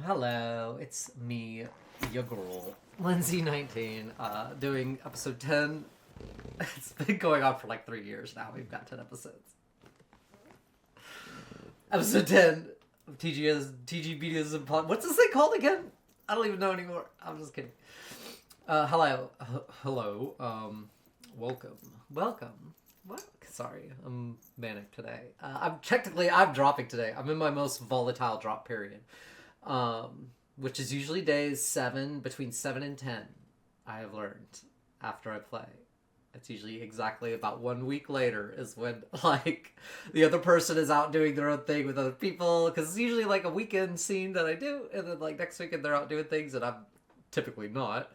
Hello, it's me, your girl, Lindsay19, doing episode 10. It's been going on for like 3 years now. We've got 10 episodes. Episode 10 of TGBDSM pod. What's this thing called again? I don't even know anymore. I'm just kidding. Hello. Welcome. What? Sorry, I'm manic today. I'm dropping today. I'm in my most volatile drop period. Which is usually between 7 and 10, I have learned, after I play. It's usually exactly about 1 week later is when, like, the other person is out doing their own thing with other people, because it's usually, like, a weekend scene that I do, and then, like, next weekend they're out doing things, and I'm typically not.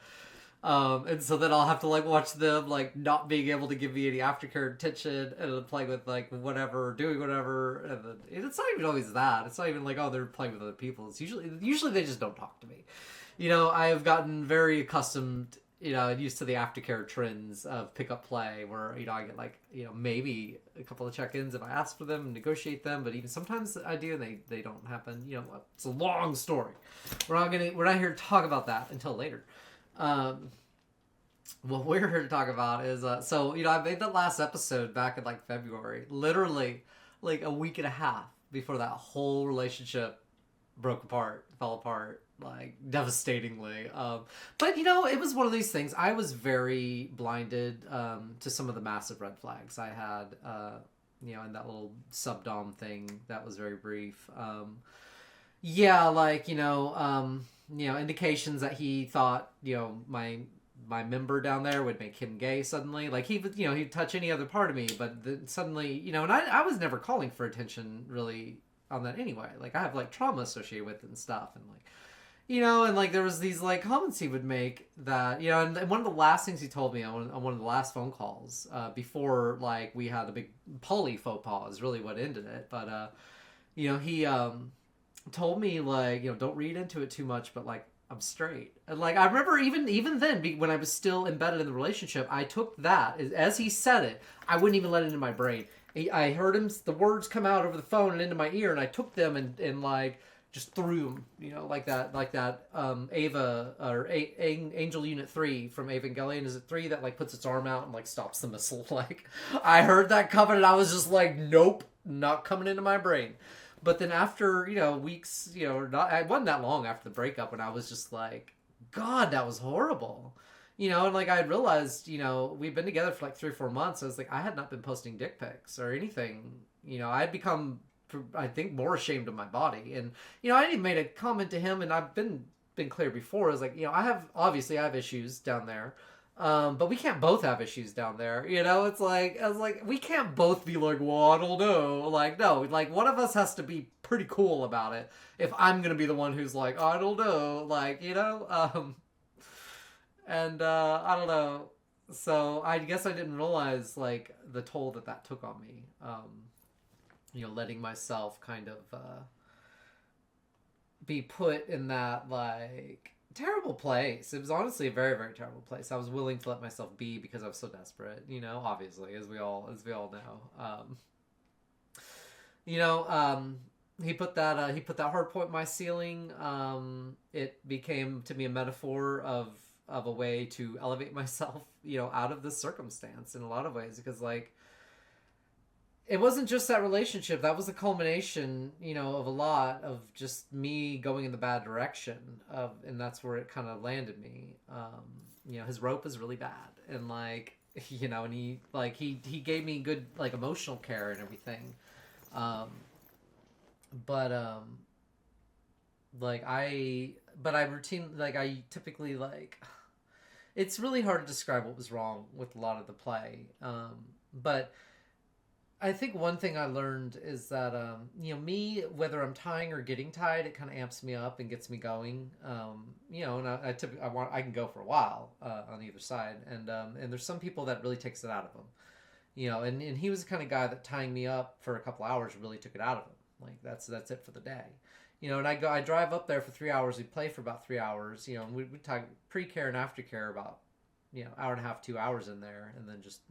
And so then I'll have to, like, watch them, like, not being able to give me any aftercare attention, and then playing with, like, whatever, doing whatever, and then it's not even always that. It's not even like, oh, they're playing with other people. It's usually they just don't talk to me. You know, I have gotten very accustomed, and used to the aftercare trends of pick-up play, where, I get, like, maybe a couple of check-ins if I ask for them and negotiate them, but even sometimes I do and they don't happen. It's a long story. We're not here to talk about that until later. What we're here to talk about is, I made that last episode back in, like, February, literally, like, a week and a half before that whole relationship fell apart, like, devastatingly. But, it was one of these things. I was very blinded, to some of the massive red flags I had, in that little sub-dom thing that was very brief. Indications that he thought, my member down there would make him gay suddenly. Like, he'd touch any other part of me, but suddenly, and I was never calling for attention really on that anyway. Like, I have, like, trauma associated with it and stuff, and, like, and, like, there was these, like, comments he would make that, and one of the last things he told me on one of the last phone calls, before, like, we had a big poly faux pas is really what ended it, but, he, told me, like, don't read into it too much, but, like, I'm straight. And, like, I remember even then, when I was still embedded in the relationship, I took that as he said it. I wouldn't even let it into my brain. I heard the words come out over the phone and into my ear, and I took them and like, just threw them, like that Ava, or Angel Unit 3 from Evangelion. Is it 3 that, like, puts its arm out and, like, stops the missile? Like, I heard that coming, and I was just like, nope, not coming into my brain. But then after, weeks, it wasn't that long after the breakup when I was just like, God, that was horrible. And, like, I had realized, we'd been together for like 3 or 4 months. I was like, I had not been posting dick pics or anything. I had become, I think, more ashamed of my body. And, I even made a comment to him, and I've been clear before. I was like, I have issues down there. But we can't both have issues down there, it's like, I was like, we can't both be like, well, I don't know. Like, no, like, one of us has to be pretty cool about it if I'm going to be the one who's like, I don't know, like, I don't know. So I guess I didn't realize, like, the toll that took on me, letting myself kind of, be put in that, like, terrible place. It was honestly a very, very terrible place. I was willing to let myself be because I was so desperate, obviously, as we all know. He put that hard point in my ceiling. It became to me a metaphor of a way to elevate myself, out of this circumstance in a lot of ways, because, like, it wasn't just that relationship. That was the culmination, of a lot of just me going in the bad direction and that's where it kind of landed me. His rope is really bad. And, like, and he gave me good, like, emotional care and everything. I typically, like, it's really hard to describe what was wrong with a lot of the play. But I think one thing I learned is that, me, whether I'm tying or getting tied, it kind of amps me up and gets me going. And I can go for a while, on either side. And there's some people that really takes it out of them, and he was the kind of guy that tying me up for a couple hours really took it out of him. Like, that's it for the day. And I drive up there for 3 hours. We play for about 3 hours, and we talk pre-care and aftercare about, hour and a half, 2 hours in there, and then just,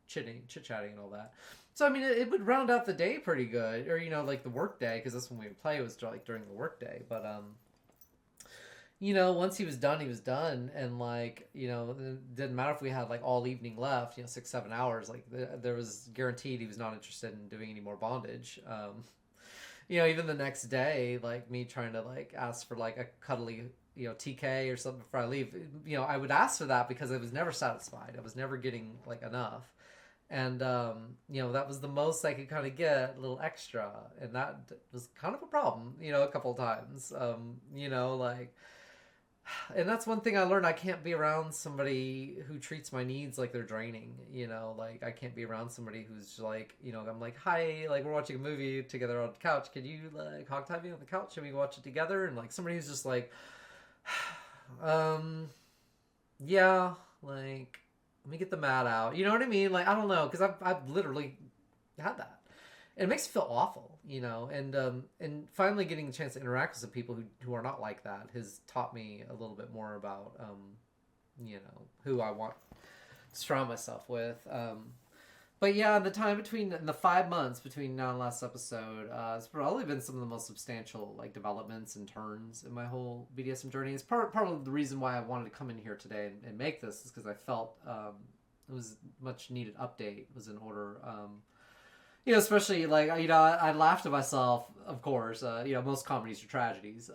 chit-chatting and all that. So, I mean, it would round out the day pretty good, or, like, the work day, because that's when we would play, was, like, during the work day, but, once he was done, he was done, and like, it didn't matter if we had like all evening left, 6, 7 hours. Like there was guaranteed he was not interested in doing any more bondage. Even the next day, like me trying to like ask for like a cuddly, TK or something before I leave, I would ask for that because I was never satisfied. I was never getting like enough. And, that was the most I could kind of get, a little extra. And that was kind of a problem, a couple of times. Like, and that's one thing I learned. I can't be around somebody who treats my needs like they're draining. Like I can't be around somebody who's like, I'm like, hi, like we're watching a movie together on the couch. Can you like hog tie me on the couch and we watch it together? And like somebody who's just like, yeah, like let me get the mat out. You know what I mean? Like I don't know, because I've literally had that. And it makes me feel awful, and finally getting the chance to interact with some people who are not like that has taught me a little bit more about, who I want to surround myself with. But yeah, the time between the 5 months between now and last episode, it's probably been some of the most substantial like developments and turns in my whole BDSM journey. It's part of the reason why I wanted to come in here today and make this is because I felt it was much needed update was in order. Especially like I laughed at myself. Of course, most comedies are tragedies.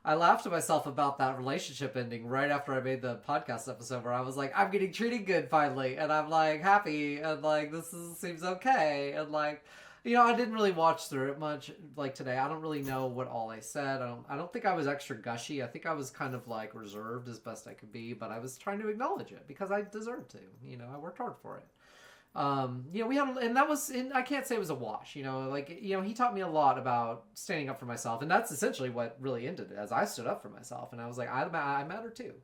I laughed at myself about that relationship ending right after I made the podcast episode where I was like, I'm getting treated good finally, and I'm like happy, and like seems okay, and like, I didn't really watch through it much like today. I don't really know what all I said. I don't think I was extra gushy. I think I was kind of like reserved as best I could be, but I was trying to acknowledge it because I deserved to. I worked hard for it. We had, and that was, I can't say it was a wash, like, he taught me a lot about standing up for myself, and that's essentially what really ended it, as I stood up for myself, and I was like, I matter too.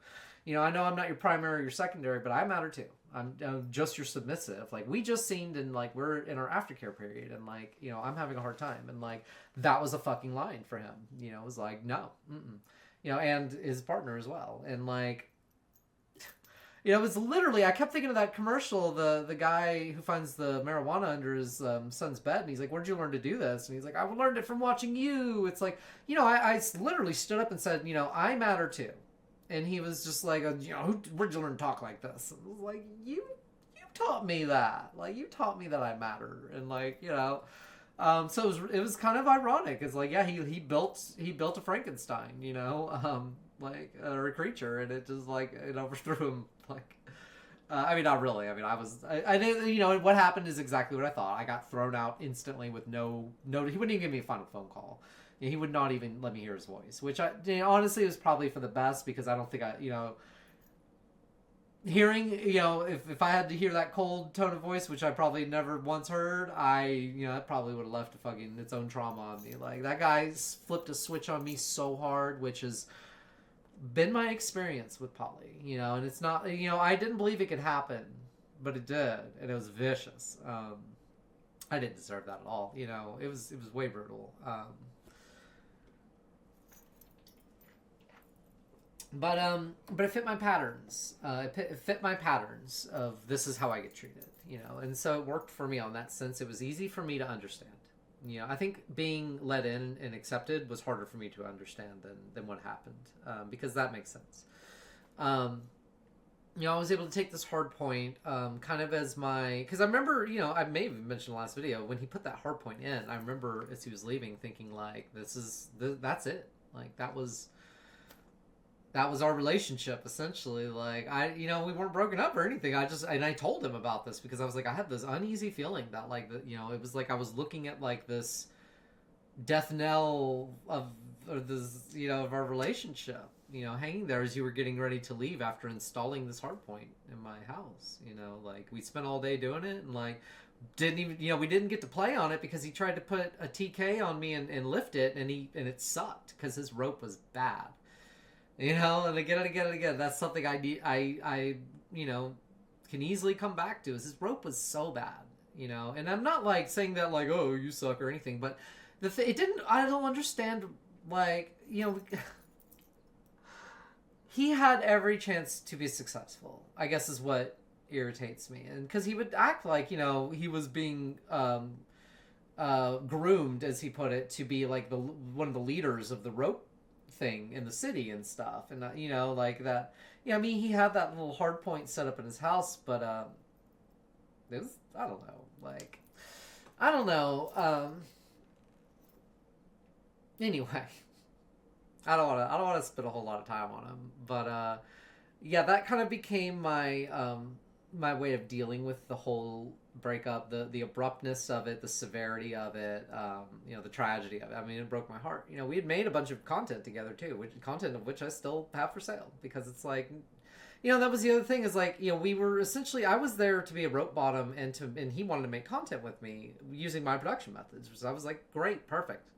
I know I'm not your primary or your secondary, but I matter too. I'm just your submissive. Like, we just scened, and like, we're in our aftercare period, and like, I'm having a hard time, and like, that was a fucking line for him, it was like, no, and his partner as well, and like, it was literally, I kept thinking of that commercial, the guy who finds the marijuana under his son's bed, and he's like, where'd you learn to do this? And he's like, I learned it from watching you. It's like, I literally stood up and said, I matter too. And he was just like, where'd you learn to talk like this? And I was like, you taught me that. Like, you taught me that I matter. And like, so it was kind of ironic. It's like, yeah, he built a Frankenstein, like or a creature, and it just like it overthrew him. Like, I mean, not really. I mean, I didn't. What happened is exactly what I thought. I got thrown out instantly with no. He wouldn't even give me a final phone call. He would not even let me hear his voice, which honestly was probably for the best, because I don't think hearing, if I had to hear that cold tone of voice, which I probably never once heard, that probably would have left its own trauma on me. Like, that guy flipped a switch on me so hard, which has been my experience with poly, and it's not, I didn't believe it could happen, but it did, and it was vicious. I didn't deserve that at all, it was way brutal. But it fit my patterns. It fit my patterns of this is how I get treated, and so it worked for me on that sense. It was easy for me to understand. I think being let in and accepted was harder for me to understand than what happened, because that makes sense. I was able to take this hard point kind of as because I remember, I may have mentioned in the last video, when he put that hard point in, I remember as he was leaving thinking like, that's it. Like, that was our relationship, essentially. Like, we weren't broken up or anything. I told him about this because I was like, I had this uneasy feeling that like, it was like I was looking at like this death knell of our relationship, hanging there as you were getting ready to leave after installing this hard point in my house. Like, we spent all day doing it, and like, didn't even, we didn't get to play on it because he tried to put a TK on me and lift it, and it sucked because his rope was bad. And again, that's something I can easily come back to, is his rope was so bad, and I'm not like saying that like, oh, you suck or anything, but I don't understand, like, he had every chance to be successful, I guess, is what irritates me. And because he would act like, he was being groomed, as he put it, to be like one of the leaders of the rope thing in the city and stuff, and you know, like that. Yeah, I mean, he had that little hard point set up in his house, but it was, I don't know, like, I don't know. Anyway, I don't want to spend a whole lot of time on him, but yeah, that kind of became my my way of dealing with the whole breakup, the abruptness of it, the severity of it, you know, the tragedy of it. I mean, it broke my heart. You know, we had made a bunch of content together too, content of which I still have for sale, because it's like, you know, that was the other thing, is like, you know, we were essentially, I was there to be a rope bottom, and he wanted to make content with me using my production methods. So I was like, great, perfect.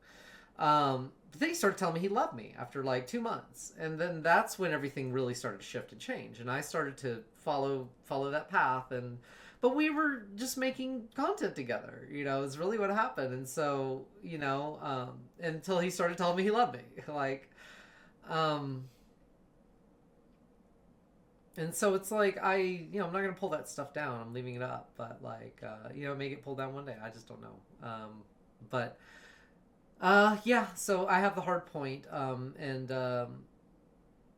But then he started telling me he loved me after like 2 months, and then that's when everything really started to shift and change, and I started to follow that path. And but we were just making content together, you know, is really what happened. And so, you know, until he started telling me he loved me, like, and so it's like, you know, I'm not gonna pull that stuff down. I'm leaving it up, but like, you know, may get pulled down one day. I just don't know. But yeah, so I have the hard point, and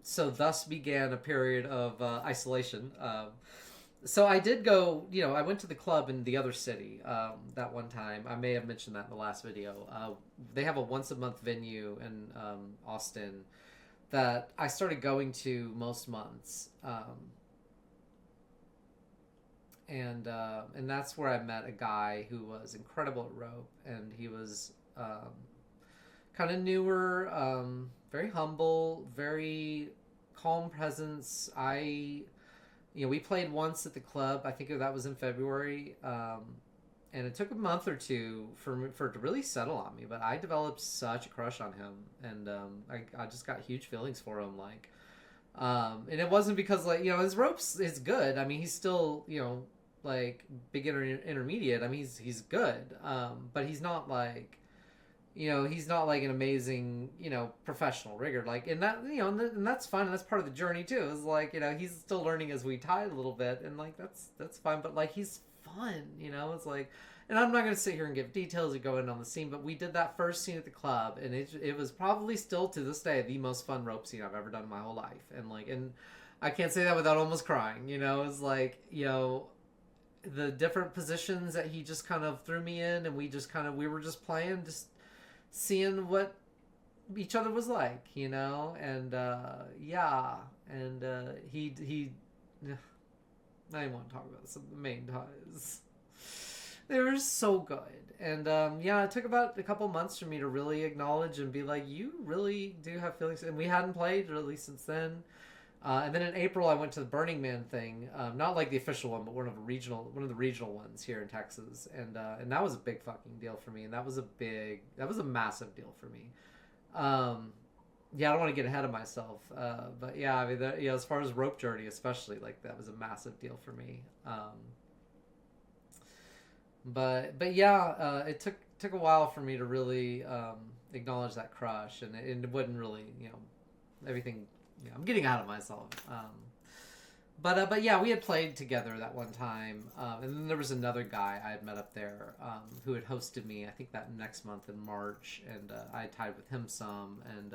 so thus began a period of isolation. So I did go, you know, I went to the club in the other city that one time. I may have mentioned that in the last video. They have a once a month venue in Austin that I started going to most months. And that's where I met a guy who was incredible at rope, and he was kind of newer, very humble, very calm presence. You know, we played once at the club. I think that was in February, and it took a month or two for it to really settle on me. But I developed such a crush on him, and I just got huge feelings for him. Like, and it wasn't because, like, you know, his ropes is good. I mean, he's still, you know, like beginner intermediate. I mean, he's good, but he's not like, you know, he's not like an amazing, you know, professional rigger. Like, and that, you know, and that's fine. And that's part of the journey too. Is like, you know, he's still learning as we tie a little bit, and like that's fine. But like, he's fun, you know. It's like, and I'm not gonna sit here and give details of going on the scene, but we did that first scene at the club, and it was probably still to this day the most fun rope scene I've ever done in my whole life. And like, and I can't say that without almost crying. You know, it's like, you know, the different positions that he just kind of threw me in, and we were just playing, just seeing what each other was like, you know. And yeah, and he I didn't want to talk about some of the main ties. They were so good. And yeah, it took about a couple months for me to really acknowledge and be like, you really do have feelings. And we hadn't played really since then. And then in April, I went to the Burning Man thing, not like the official one, but one of the regional ones here in Texas, and that was a big fucking deal for me, and that was a massive deal for me. Yeah, I don't want to get ahead of myself, but yeah, I mean, you know, as far as rope journey, especially, like, that was a massive deal for me. But yeah, it took a while for me to really acknowledge that crush, and it wouldn't really, you know, everything. Yeah, I'm getting out of myself. But yeah, we had played together that one time, and then there was another guy I had met up there who had hosted me, I think that next month in March, and I tied with him some, and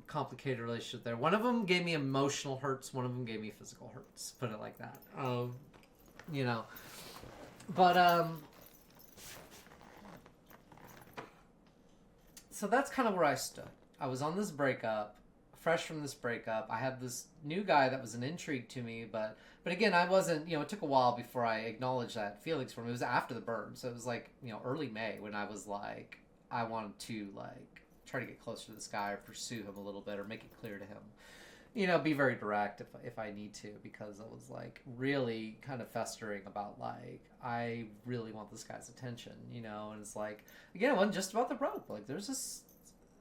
complicated relationship there. One of them gave me emotional hurts, one of them gave me physical hurts, put it like that. You know, but so that's kind of where I stood. I was on this breakup, fresh from this breakup. I had this new guy that was an intrigue to me, but again, I wasn't, you know, it took a while before I acknowledged that feelings for him. It was after the burn, so it was like, you know, early May when I was like, I wanted to, like, try to get closer to this guy or pursue him a little bit or make it clear to him. You know, be very direct if I need to, because I was, like, really kind of festering about, like, I really want this guy's attention, you know. And it's like, again, it wasn't just about the rope. Like, there's this,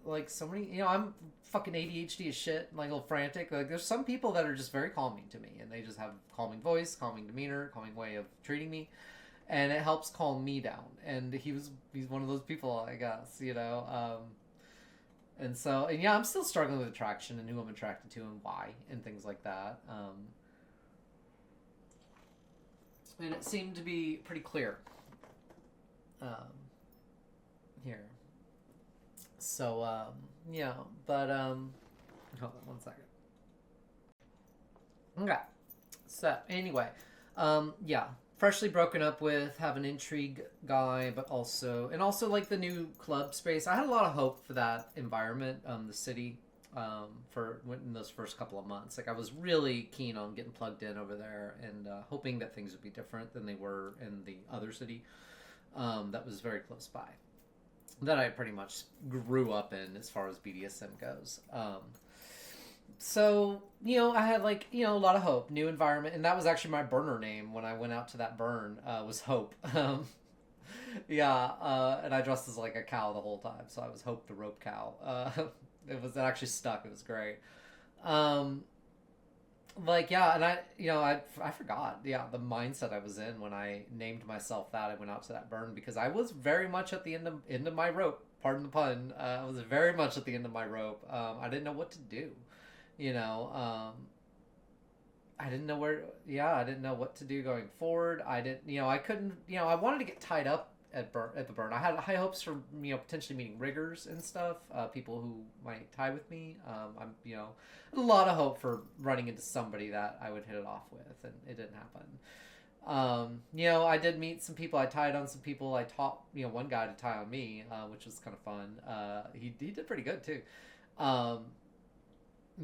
like, so many, you know, I'm fucking ADHD as shit, like, a little frantic. Like, there's some people that are just very calming to me, and they just have calming voice, calming demeanor, calming way of treating me, and it helps calm me down. And he's one of those people, I guess, you know. And so, and yeah, I'm still struggling with attraction and who I'm attracted to and why and things like that. And it seemed to be pretty clear here. So yeah, but hold on one second. Okay. So anyway, yeah, freshly broken up with, have an intrigue guy, but also like the new club space. I had a lot of hope for that environment, the city, for in those first couple of months. Like I was really keen on getting plugged in over there and hoping that things would be different than they were in the other city, that was very close by. That I pretty much grew up in as far as BDSM goes. So I had like a lot of hope, new environment, and that was actually my burner name when I went out to that burn, was Hope. Yeah, and I dressed as like a cow the whole time, so I was Hope the rope cow. It actually stuck. It was great. Um, like yeah, and I forgot, yeah, the mindset I was in when I named myself that. I went out to that burn because I was very much at the end of my rope. Pardon the pun. I was very much at the end of my rope. I didn't know what to do. You know, I didn't know where. Yeah, I didn't know what to do going forward. I didn't. I couldn't. I wanted to get tied up at the burn. I had high hopes for potentially meeting riggers and stuff. People who might tie with me. I'm a lot of hope for running into somebody that I would hit it off with, and it didn't happen. I did meet some people. I tied on some people. I taught one guy to tie on me, which was kind of fun. He did pretty good too. Um,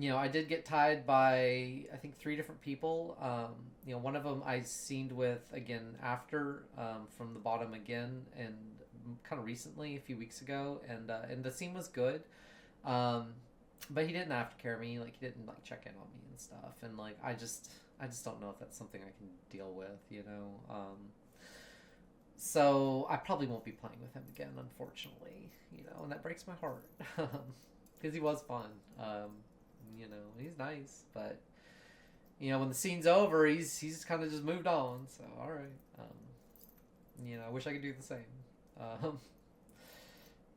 I did get tied by I think three different people. One of them I scened with again after, from the bottom again, and kind of recently a few weeks ago, and the scene was good. Um, but he didn't aftercare me, like he didn't like check in on me and stuff, and like I just don't know if that's something I can deal with. So I probably won't be playing with him again, unfortunately. And that breaks my heart because he was fun. He's nice, but when the scene's over, he's kind of just moved on. So all right, I wish I could do the same. Um,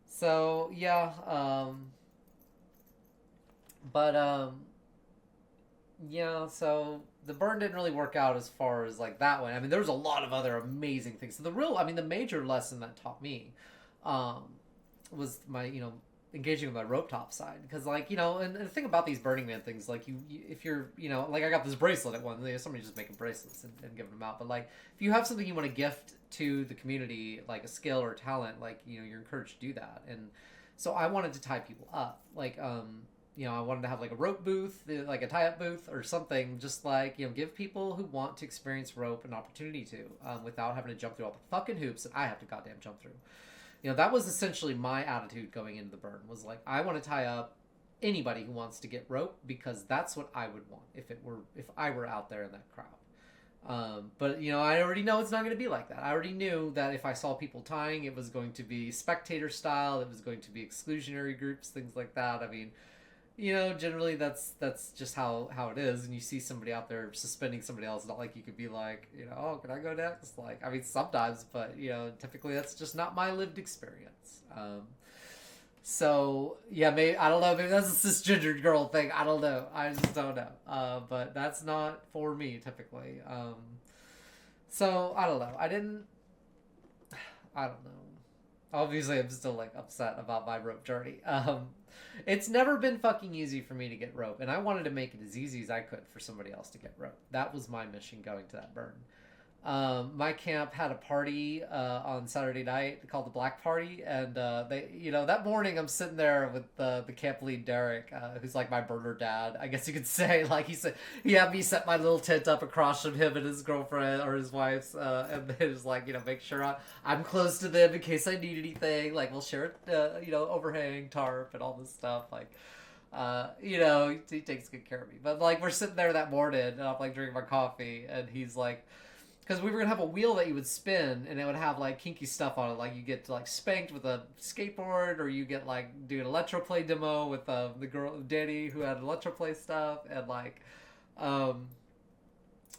so yeah, but yeah, so the burn didn't really work out as far as like that one. I mean, there was a lot of other amazing things. So the major lesson that taught me, um, was my engaging with my rope top side, because like and the thing about these Burning Man things, like if you're like I got this bracelet at one, somebody just making bracelets and giving them out, but like if you have something you want to gift to the community, like a skill or talent, like you're encouraged to do that. And so I wanted to tie people up, like I wanted to have like a rope booth, like a tie-up booth or something, just like give people who want to experience rope an opportunity to, without having to jump through all the fucking hoops that I have to goddamn jump through. That was essentially my attitude going into the burn, was like I want to tie up anybody who wants to get rope, because that's what I would want if I were out there in that crowd. But I already know it's not going to be like that. I already knew that if I saw people tying, it was going to be spectator style. It was going to be exclusionary groups, things like that. I mean, generally that's just how it is. And you see somebody out there suspending somebody else, not like you could be like, oh, can I go next? Like, I mean, sometimes, but typically that's just not my lived experience. So yeah, maybe I don't know. Maybe that's a cisgendered girl thing. I don't know. I just don't know. But that's not for me typically. So I don't know. I don't know. Obviously, I'm still like upset about my rope journey. It's never been fucking easy for me to get rope, and I wanted to make it as easy as I could for somebody else to get rope. That was my mission going to that burn. My camp had a party on Saturday night called the Black Party, and that morning I'm sitting there with the camp lead Derek, who's like my burner dad, I guess you could say. Like he had me set my little tent up across from him and his girlfriend or his wife's, and then it was like make sure I'm close to them in case I need anything. Like we'll share overhang, tarp, and all this stuff. Like. He takes good care of me. But like we're sitting there that morning, and I'm like drinking my coffee, and he's like, because we were gonna have a wheel that you would spin, and it would have like kinky stuff on it, like you get like spanked with a skateboard, or you get like do an electroplay demo with the girl Danny who had electroplay stuff, and like, and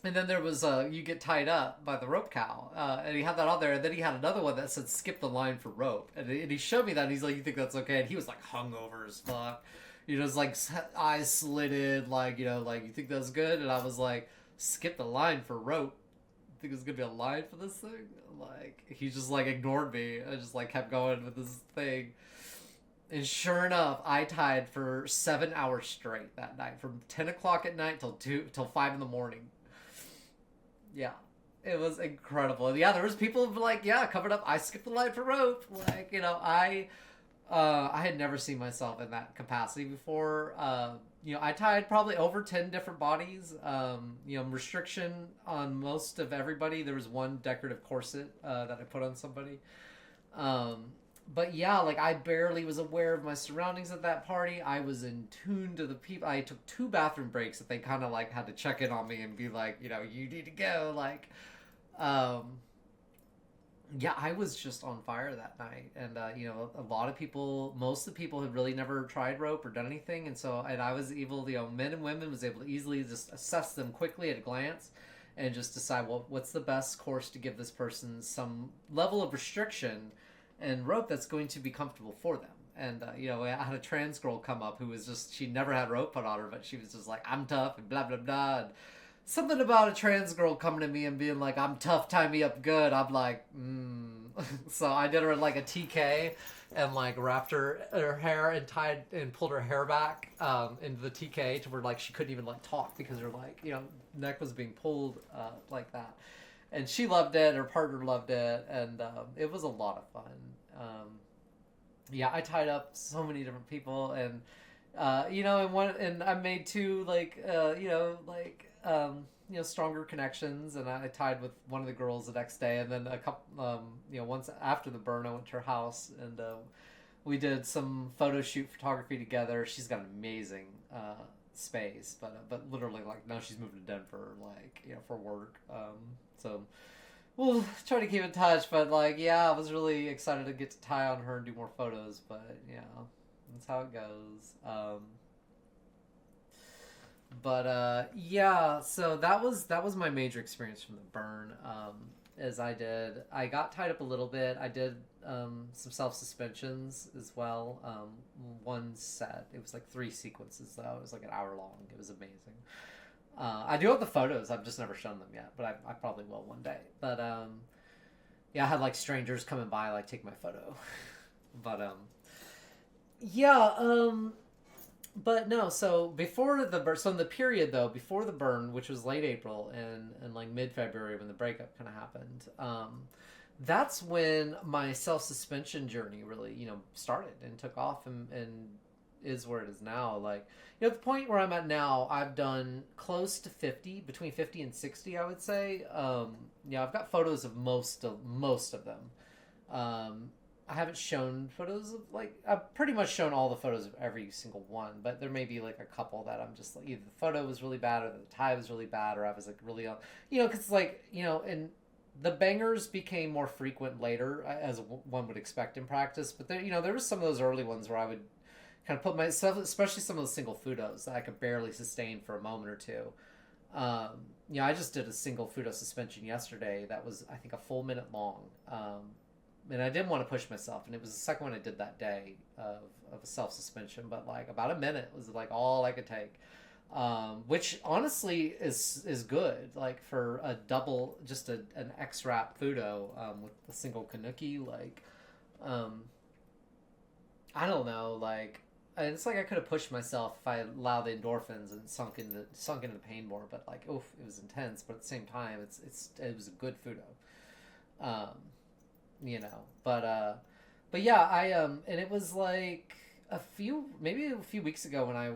then there was you get tied up by the rope cow, and he had that on there, and then he had another one that said skip the line for rope, and he showed me that, and he's like, you think that's okay? And he was like hungover as fuck. It's like eyes slitted, like like you think that's good, and I was like, skip the line for rope. Think there's gonna be a line for this thing? Like he just like ignored me and just like kept going with this thing. And sure enough, I tied for 7 hours straight that night, from 10 o'clock at night till 5 in the morning. Yeah, it was incredible. Yeah, there was people who were like, yeah, covered up. I skipped the line for rope. Like, I had never seen myself in that capacity before. I tied probably over 10 different bodies. Restriction on most of everybody. There was one decorative corset that I put on somebody. Um, but yeah, like I barely was aware of my surroundings at that party. I was in tune to the people. I took two bathroom breaks that they kind of like had to check in on me and be like, you need to go. Like, um, yeah, I was just on fire that night, and a lot of people, most of the people had really never tried rope or done anything, and I was able, men and women was able to easily just assess them quickly at a glance, and just decide, well, what's the best course to give this person some level of restriction and rope that's going to be comfortable for them. And I had a trans girl come up who was just, she never had rope put on her, but she was just like, I'm tough and blah blah blah. And something about a trans girl coming to me and being like, I'm tough, tie me up good. I'm like, So I did her like a TK and like wrapped her hair and tied and pulled her hair back into the TK to where like she couldn't even like talk because her like neck was being pulled like that. And she loved it. Her partner loved it, and it was a lot of fun. Yeah, I tied up so many different people, and and I made two stronger connections, and I tied with one of the girls the next day, and then a couple, once after the burn, I went to her house, and we did some photo shoot photography together. She's got an amazing space, but literally like now she's moving to Denver, like for work. So we'll try to keep in touch, but like I was really excited to get to tie on her and do more photos, but that's how it goes. So that was my major experience from the burn. As I got tied up a little bit. I did some self suspensions as well. One set. It was like 3 sequences though. It was like an hour long. It was amazing. I do have the photos. I've just never shown them yet, but I probably will one day. But I had like strangers coming by like take my photo. but But no, so before the burn, so in the period though, before the burn, which was late April and like mid-February when the breakup kind of happened, that's when my self-suspension journey really, started and took off and is where it is now. Like, at the point where I'm at now, I've done close to 50, between 50 and 60, I would say. I've got photos of most of them. I haven't shown photos of I've pretty much shown all the photos of every single one, but there may be like a couple that I'm just like either the photo was really bad or the tie was really bad or I was like really because and the bangers became more frequent later as one would expect in practice, but there was some of those early ones where I would kind of put myself, especially some of the single fudos that I could barely sustain for a moment or two. I just did a single fudo suspension yesterday that was I think a full minute long. And I didn't want to push myself, and it was the second one I did that day of a self-suspension, but like about a minute was like all I could take, which honestly is good, like for a double, just an X-wrap fudo with a single kanuki, I don't know, it's like I could have pushed myself if I allowed the endorphins and sunk into the pain more, but like, oof, it was intense, but at the same time, it was a good fudo. But yeah, and it was like maybe a few weeks ago when I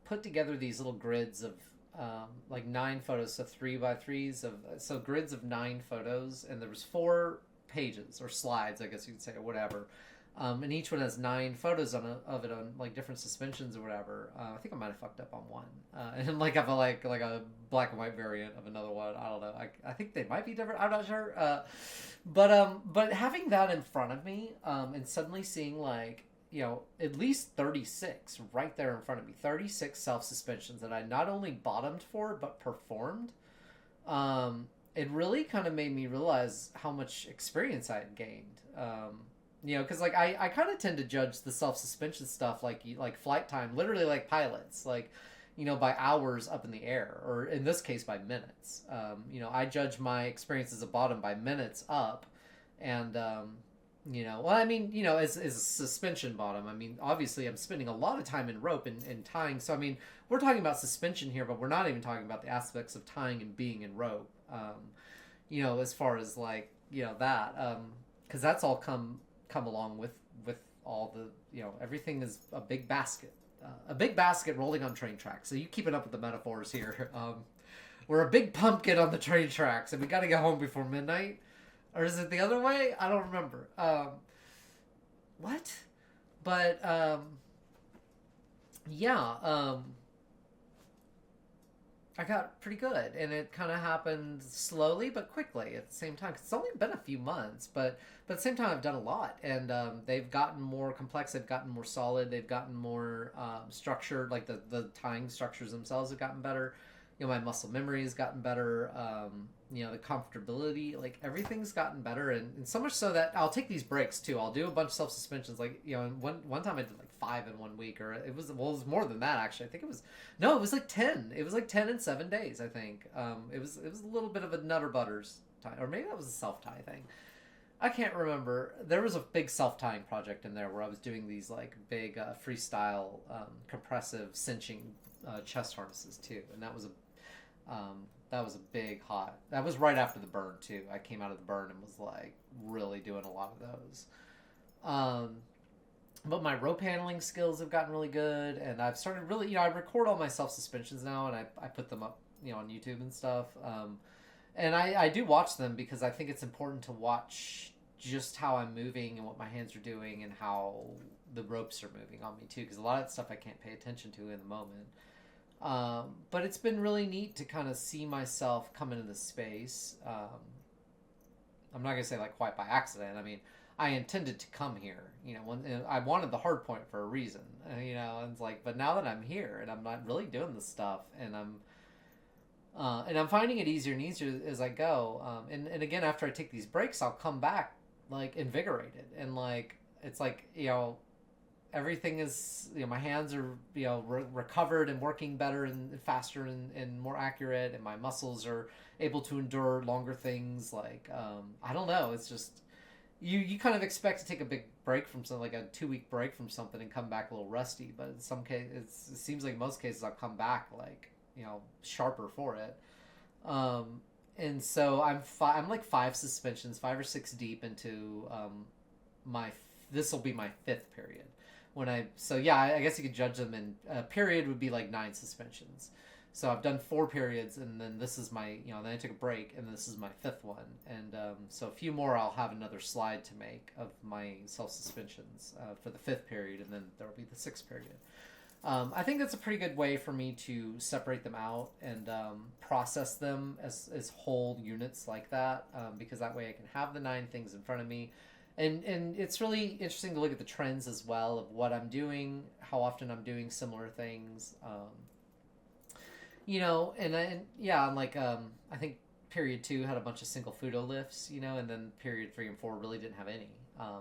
put together these little grids of, 9 photos, so 3x3s so grids of 9 photos, and there was 4 pages or slides, I guess you could say, or whatever. And each one has 9 photos of it on like different suspensions or whatever. I think I might have fucked up on one, and like have a black and white variant of another one. I don't know. I think they might be different. I'm not sure. But having that in front of me, and suddenly seeing at least 36 right there in front of me, 36 self suspensions that I not only bottomed for but performed. It really kind of made me realize how much experience I had gained. Because I kind of tend to judge the self-suspension stuff like flight time, literally like pilots, by hours up in the air, or in this case by minutes. I judge my experience as a bottom by minutes up, and Well, I mean, as a suspension bottom, I mean, obviously I'm spending a lot of time in rope and tying. So, I mean, we're talking about suspension here, but we're not even talking about the aspects of tying and being in rope. As far as like, that, because that's all come along with all the, everything is a big basket rolling on train tracks. So you keeping up with the metaphors here. We're a big pumpkin on the train tracks, and we got to get home before midnight. Or is it the other way? I don't remember. What? But, yeah, I got pretty good. And it kind of happened slowly but quickly at the same time. 'Cause it's only been a few months, but at the same time, I've done a lot. And they've gotten more complex. They've gotten more solid. They've gotten more structured. Like the tying structures themselves have gotten better. My muscle memory has gotten better. The comfortability, like everything's gotten better, and so much so that I'll take these breaks too. I'll do a bunch of self suspensions, like one time I did like 5 in 1 week, or it was more than that actually. I think it was like 10. It was like 10 in 7 days. I think it was a little bit of a Nutter Butters tie, or maybe that was a self tie thing. I can't remember. There was a big self tying project in there where I was doing these like big freestyle compressive cinching chest harnesses too, and that was a big hot. That was right after the burn too. I came out of the burn and was like really doing a lot of those. But my rope handling skills have gotten really good, and I've started really, I record all my self suspensions now, and I put them up, on YouTube and stuff. And I do watch them because I think it's important to watch just how I'm moving and what my hands are doing and how the ropes are moving on me too, because a lot of that stuff I can't pay attention to in the moment. But it's been really neat to kind of see myself come into this space. I'm not gonna say like quite by accident. I mean, I intended to come here. When I wanted the hard point for a reason. And it's like, but now that I'm here and I'm not really doing this stuff, and I'm finding it easier and easier as I go. And again, after I take these breaks, I'll come back like invigorated, and like it's like everything is, my hands are recovered and working better and faster and more accurate, and my muscles are able to endure longer things. Like I don't know, it's just you kind of expect to take a big break from something, like a 2-week break from something, and come back a little rusty, but in some cases it seems like in most cases I'll come back like sharper for it. And so I'm like 5 suspensions, 5 or 6 deep into my this will be my 5th period. I guess you could judge them in a period would be like 9 suspensions. So I've done 4 periods, and then this is my, then I took a break, and this is my 5th one. And so a few more, I'll have another slide to make of my self-suspensions for the 5th period, and then there will be the 6th period. I think that's a pretty good way for me to separate them out and process them as whole units like that, because that way I can have the 9 things in front of me. And it's really interesting to look at the trends as well of what I'm doing, how often I'm doing similar things. I think period 2 had a bunch of single fudo lifts, and then period 3 and 4 really didn't have any. I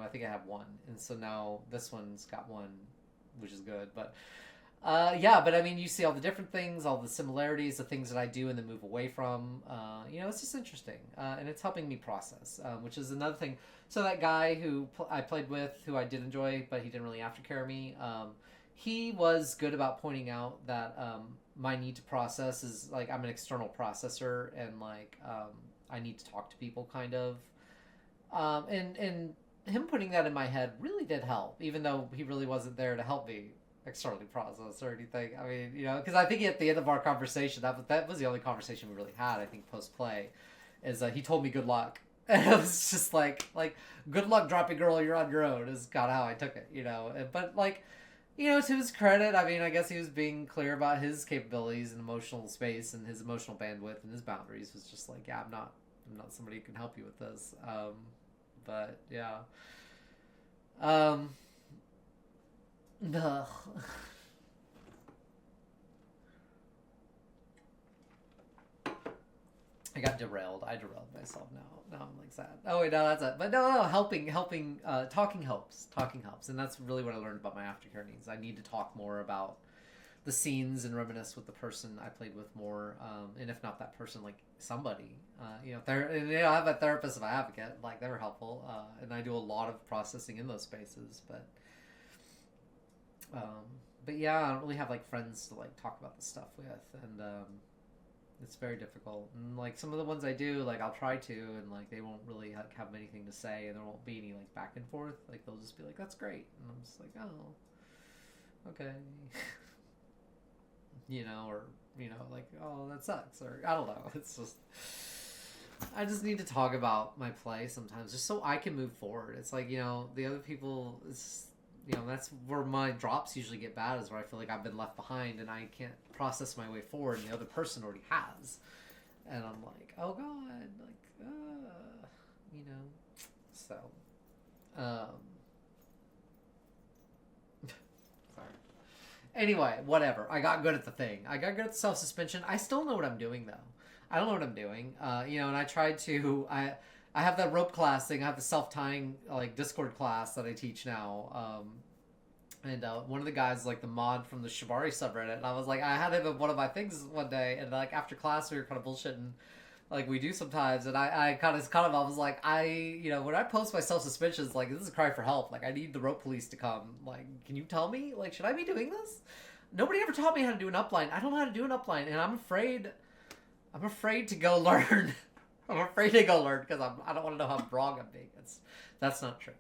think I have 1, and so now this one's got 1, which is good. But I mean, you see all the different things, all the similarities, the things that I do and then move away from. It's just interesting, and it's helping me process, which is another thing. So that guy who I played with, who I did enjoy, but he didn't really aftercare me, he was good about pointing out that my need to process is like I'm an external processor, and like I need to talk to people kind of. And him putting that in my head really did help, even though he really wasn't there to help me externally process or anything. I mean, because I think at the end of our conversation, that was the only conversation we really had, I think, post-play, is he told me good luck. And it was just like good luck dropping girl, you're on your own, is kind of how I took it, But like, to his credit, I mean, I guess he was being clear about his capabilities and emotional space and his emotional bandwidth and his boundaries. Was just like, yeah, I'm not somebody who can help you with this. But yeah. No. I got derailed. I derailed myself now. Now I'm like sad. Oh wait, no, that's it. But no, helping. Talking helps. Talking helps, and that's really what I learned about my aftercare needs. I need to talk more about the scenes and reminisce with the person I played with more, and if not that person, like somebody, I have a therapist and an advocate, like they were helpful, and I do a lot of processing in those spaces, but yeah, I don't really have like friends to like talk about this stuff with, and it's very difficult. And like some of the ones I do, like I'll try to, and like they won't really have anything to say, and there won't be any like back and forth. Like they'll just be like, "That's great," and I'm just like, "Oh, okay." Or like, "Oh, that sucks," or I don't know. It's just, I just need to talk about my play sometimes, just so I can move forward. It's like, the other people, it's, that's where my drops usually get bad, is where I feel like I've been left behind and I can't process my way forward, and the other person already has, and I'm like, oh god, like, so, sorry. Anyway, whatever. I got good at the thing. I got good at the self-suspension. I still know what I'm doing, though. I don't know what I'm doing. And I tried to... I have that rope class thing. I have the self-tying, like, Discord class that I teach now. And one of the guys, like, the mod from the Shibari subreddit, and I was like... I had him in one of my things one day, and, like, after class, we were kind of bullshitting, like we do sometimes, and I was like, when I post my self-suspensions, like, this is a cry for help. Like, I need the rope police to come. Like, can you tell me? Like, should I be doing this? Nobody ever taught me how to do an upline. I don't know how to do an upline, and I'm afraid to go learn. I'm afraid to go learn because I don't want to know how wrong I'm being. That's not true.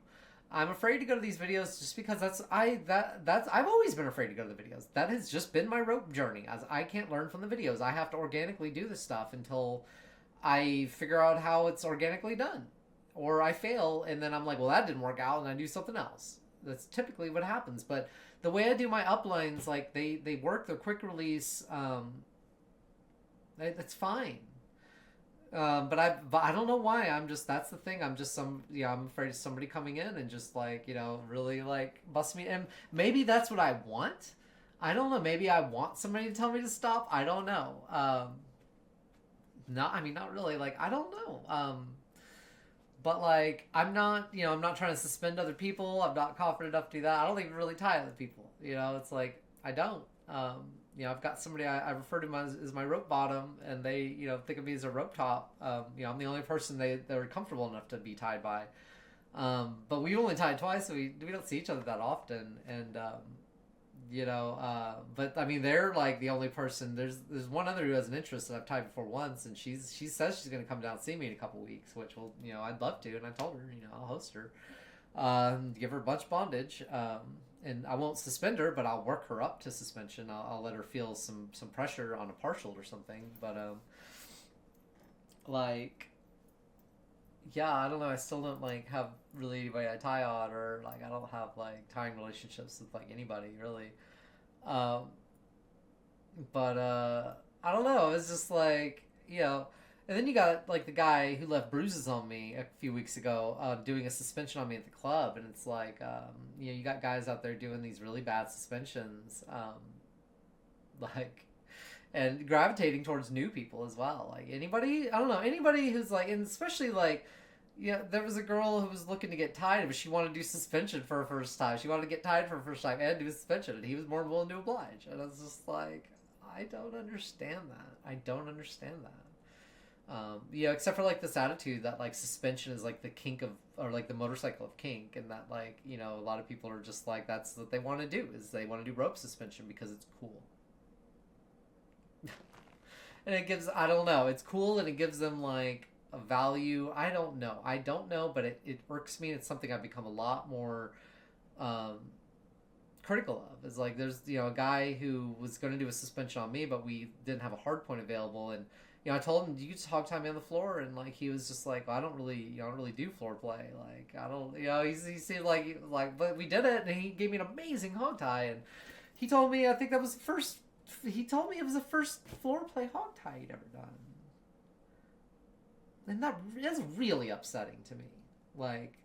I'm afraid to go to these videos just because I've always been afraid to go to the videos. That has just been my rope journey, as I can't learn from the videos. I have to organically do this stuff until I figure out how it's organically done, or I fail, and then I'm like, well, that didn't work out, and I do something else. That's typically what happens. But the way I do my uplines, like they work. They're quick release. That's fine. But I don't know why. That's the thing. I'm afraid of somebody coming in and just like, really like bust me. And maybe that's what I want. I don't know. Maybe I want somebody to tell me to stop. I don't know. Not really. Like, I don't know. But like, I'm not trying to suspend other people. I'm not confident enough to do that. I don't even really tie other people. It's like, I don't. I've got somebody I refer to as my rope bottom, and they, think of me as a rope top. I'm the only person they're comfortable enough to be tied by. But we only tied twice, so we don't see each other that often. And, but I mean, they're like the only person. There's one other who has an interest that I've tied before once, and she says she's going to come down and see me in a couple weeks, which will, I'd love to. And I told her, I'll host her, give her a bunch of bondage. And I won't suspend her, but I'll work her up to suspension. I'll let her feel some pressure on a partial or something. But, yeah, I don't know. I still don't, like, have really anybody I tie on, or, like, I don't have, like, tying relationships with, like, anybody, really. But, I don't know. It's just, like, and then you got, like, the guy who left bruises on me a few weeks ago, doing a suspension on me at the club, and it's like, you got guys out there doing these really bad suspensions, and gravitating towards new people as well. Like, anybody who's, like, and especially, like, there was a girl who was looking to get tied, but she wanted to do suspension for her first time. She wanted to get tied for her first time and do suspension, and he was more willing to oblige. And I was just like, I don't understand that. Except for like this attitude that like suspension is like the kink of, or like the motorcycle of kink, and that like, a lot of people are just like, that's what they want to do, is they want to do rope suspension because it's cool. And it gives, I don't know, it's cool, and it gives them like a value. I don't know, but it irks me. It's something I've become a lot more critical of. Is like, there's, a guy who was going to do a suspension on me, but we didn't have a hard point available, and I told him, you just hog tie me on the floor, and like he was just like, well, I don't really do floor play. Like, I don't, he seemed like, but we did it, and he gave me an amazing hog tie, and he told me, I think that was the first. He told me it was the first floor play hog tie he'd ever done, and that's really upsetting to me. Like,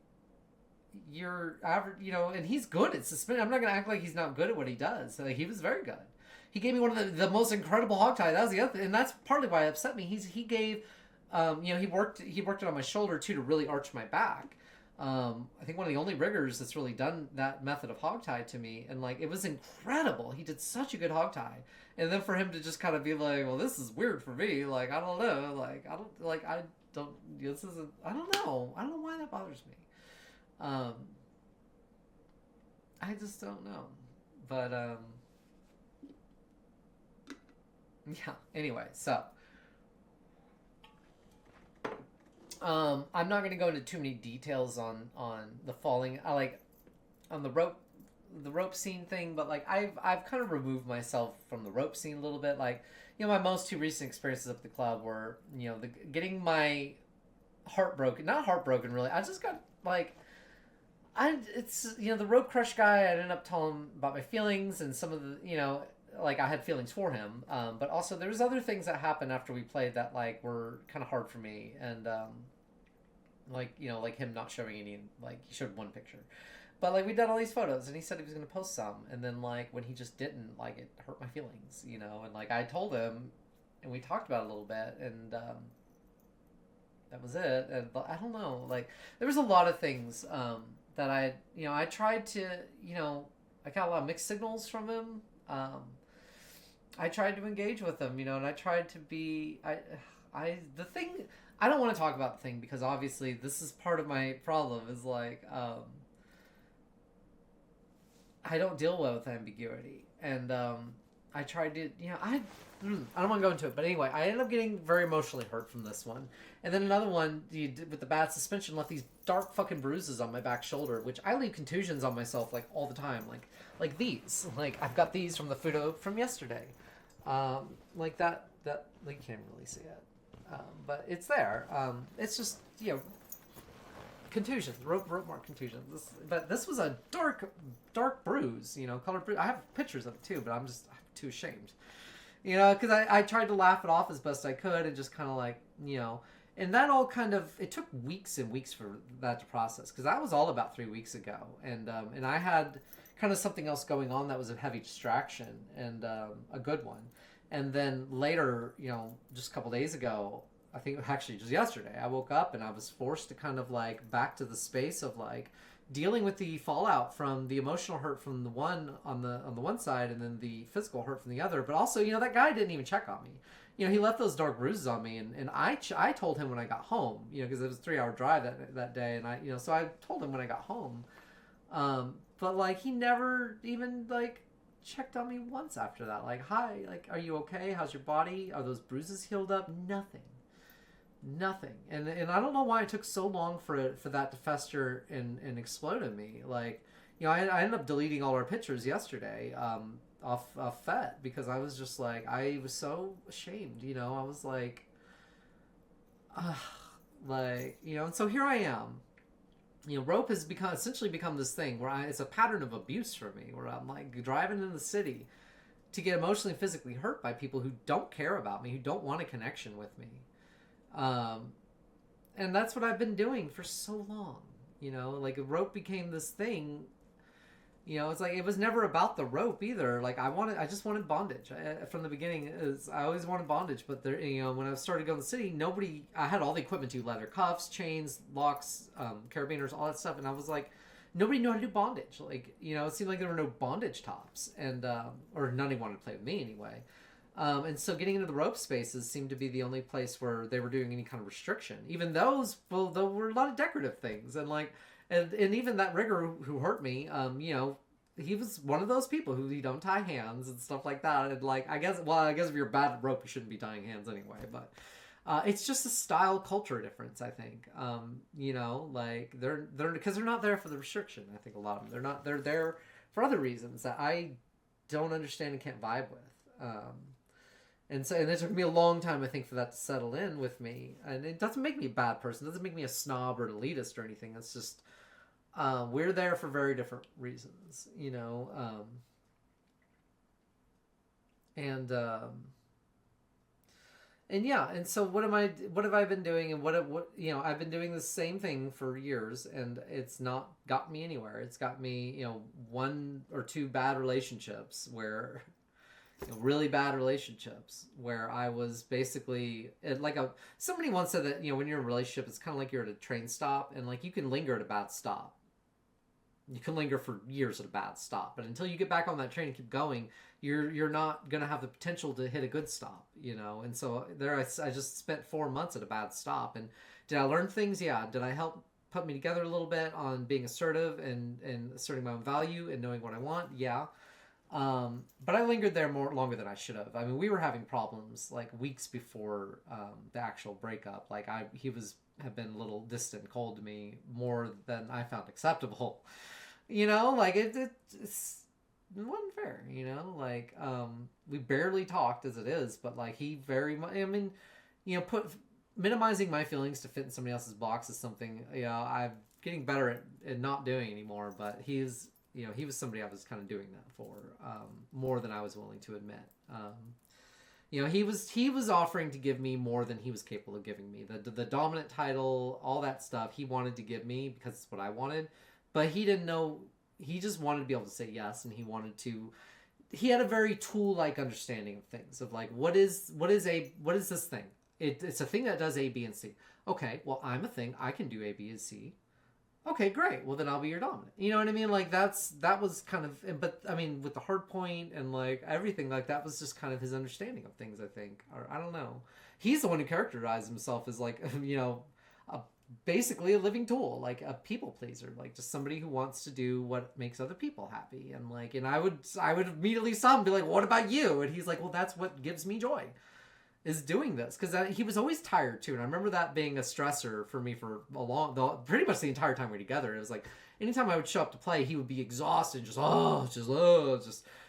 you're average, and he's good at suspending. I'm not gonna act like he's not good at what he does. Like, he was very good. He gave me one of the most incredible hog tie. That was the other thing, and that's partly why it upset me. He gave, he worked it on my shoulder too to really arch my back, I think one of the only riggers that's really done that method of hogtie to me, and like it was incredible. He did such a good hogtie, and then for him to just kind of be like, "Well, this is weird for me. Like I don't know. Like I don't. This isn't. I don't know. I don't know why that bothers me. Um, I just don't know. But yeah. Anyway, so I'm not going to go into too many details on the falling. I like on the rope scene thing, but like I've kind of removed myself from the rope scene a little bit. Like, you know, my most two recent experiences at the club were, you know, getting my heart broken. Not heartbroken, really. I just got like. It's, you know, the rope crush guy. I ended up telling him about my feelings and some of the, you know, like I had feelings for him. But also there was other things that happened after we played that like were kind of hard for me. And like, you know, like him not showing any, like he showed one picture, but like we done all these photos and he said he was going to post some. And then like when he just didn't, like it hurt my feelings, you know, and like I told him and we talked about it a little bit and that was it. And I don't know, like there was a lot of things that you know, I tried to, you know, I got a lot of mixed signals from him. I tried to engage with him, you know, and I tried to be, the thing, I don't want to talk about the thing because obviously this is part of my problem is like, I don't deal well with ambiguity. And, I tried to, you know, I don't want to go into it, but anyway, I ended up getting very emotionally hurt from this one. And then another one with the bad suspension left these dark fucking bruises on my back shoulder, which I leave contusions on myself like all the time, like these. Like I've got these from the photo from yesterday, like that like you can't really see it, but it's there. It's just, you know, contusions, rope mark contusions. But this was a dark bruise, you know, colored bruise. I have pictures of it too, but I'm too ashamed, you know, because I tried to laugh it off as best I could and just kind of like, you know, and that all kind of, it took weeks and weeks for that to process because that was all about 3 weeks ago, and I had kind of something else going on that was a heavy distraction and a good one, and then later, you know, just a couple days ago, I think actually just yesterday, I woke up and I was forced to kind of like back to the space of like dealing with the fallout from the emotional hurt from the one on the one side and then the physical hurt from the other. But also, you know, that guy didn't even check on me. You know, he left those dark bruises on me, and I told him when I got home, you know, because it was a 3-hour drive that day, and you know, so I told him when I got home. But like he never even like checked on me once after that. Like, hi, like, are you okay? How's your body? Are those bruises healed up? Nothing. And I don't know why it took so long for that to fester and explode in me. Like, you know, I ended up deleting all our pictures yesterday off FET because I was just like, I was so ashamed, you know. I was like, like, you know, and so here I am. You know, rope has essentially become this thing where it's a pattern of abuse for me, where I'm like driving in the city to get emotionally and physically hurt by people who don't care about me, who don't want a connection with me. And that's what I've been doing for so long, you know, like a rope became this thing, you know, it's like, it was never about the rope either. Like I just wanted bondage from the beginning. I always wanted bondage, but there, you know, when I started going to the city, I had all the equipment to leather cuffs, chains, locks, carabiners, all that stuff. And I was like, nobody knew how to do bondage. Like, you know, it seemed like there were no bondage tops and, or none wanted to play with me anyway. And so getting into the rope spaces seemed to be the only place where they were doing any kind of restriction. Even those, well, there were a lot of decorative things. And like, and even that rigger who hurt me, you know, he was one of those people who you don't tie hands and stuff like that. And like, I guess if you're bad at rope, you shouldn't be tying hands anyway. But it's just a style culture difference, I think. You know, like they're because they're not there for the restriction. I think a lot of them, they're there for other reasons that I don't understand and can't vibe with. And it took me a long time, I think, for that to settle in with me. And it doesn't make me a bad person. It doesn't make me a snob or an elitist or anything. It's just, we're there for very different reasons, you know. And yeah, and so what have I been doing? And what, you know, I've been doing the same thing for years, and it's not got me anywhere. It's got me, you know, 1 or 2 bad relationships where, really bad relationships where I was basically like a somebody once said that when you're in a relationship, it's kind of like you're at a train stop, and like you can linger at a bad stop. You can linger for years at a bad stop, but until you get back on that train and keep going, you're not gonna have the potential to hit a good stop, And so there, I just spent 4 months at a bad stop, and did I learn things? Yeah. Did I help put me together a little bit on being assertive and asserting my own value and knowing what I want? Yeah. But I lingered there longer than I should have. I mean, we were having problems like weeks before the actual breakup. Like he have been a little distant, cold to me more than I found acceptable. Like it's wasn't fair. Like we barely talked as it is, but like he very much. I mean, put minimizing my feelings to fit in somebody else's box is something I'm getting better at not doing anymore. But he was somebody I was kind of doing that for more than I was willing to admit. He was offering to give me more than he was capable of giving me. The dominant title, all that stuff, he wanted to give me because it's what I wanted, but he didn't know. He just wanted to be able to say yes, and he had a very tool-like understanding of things, of like what is this thing? It's a thing that does A, B, and C. Okay, well, I'm a thing. I can do A, B, and C. Okay, great. Well, then I'll be your dominant. You know what I mean? Like that was kind of, but I mean, with the hard point and like everything, like that was just kind of his understanding of things, I think. Or I don't know. He's the one who characterized himself as like, basically a living tool, like a people pleaser, like just somebody who wants to do what makes other people happy. And I would immediately stop and be like, what about you? And he's like, well, that's what gives me joy, is doing this, because he was always tired too, and I remember that being a stressor for me for pretty much the entire time we were together. It was like anytime I would show up to play, he would be exhausted, just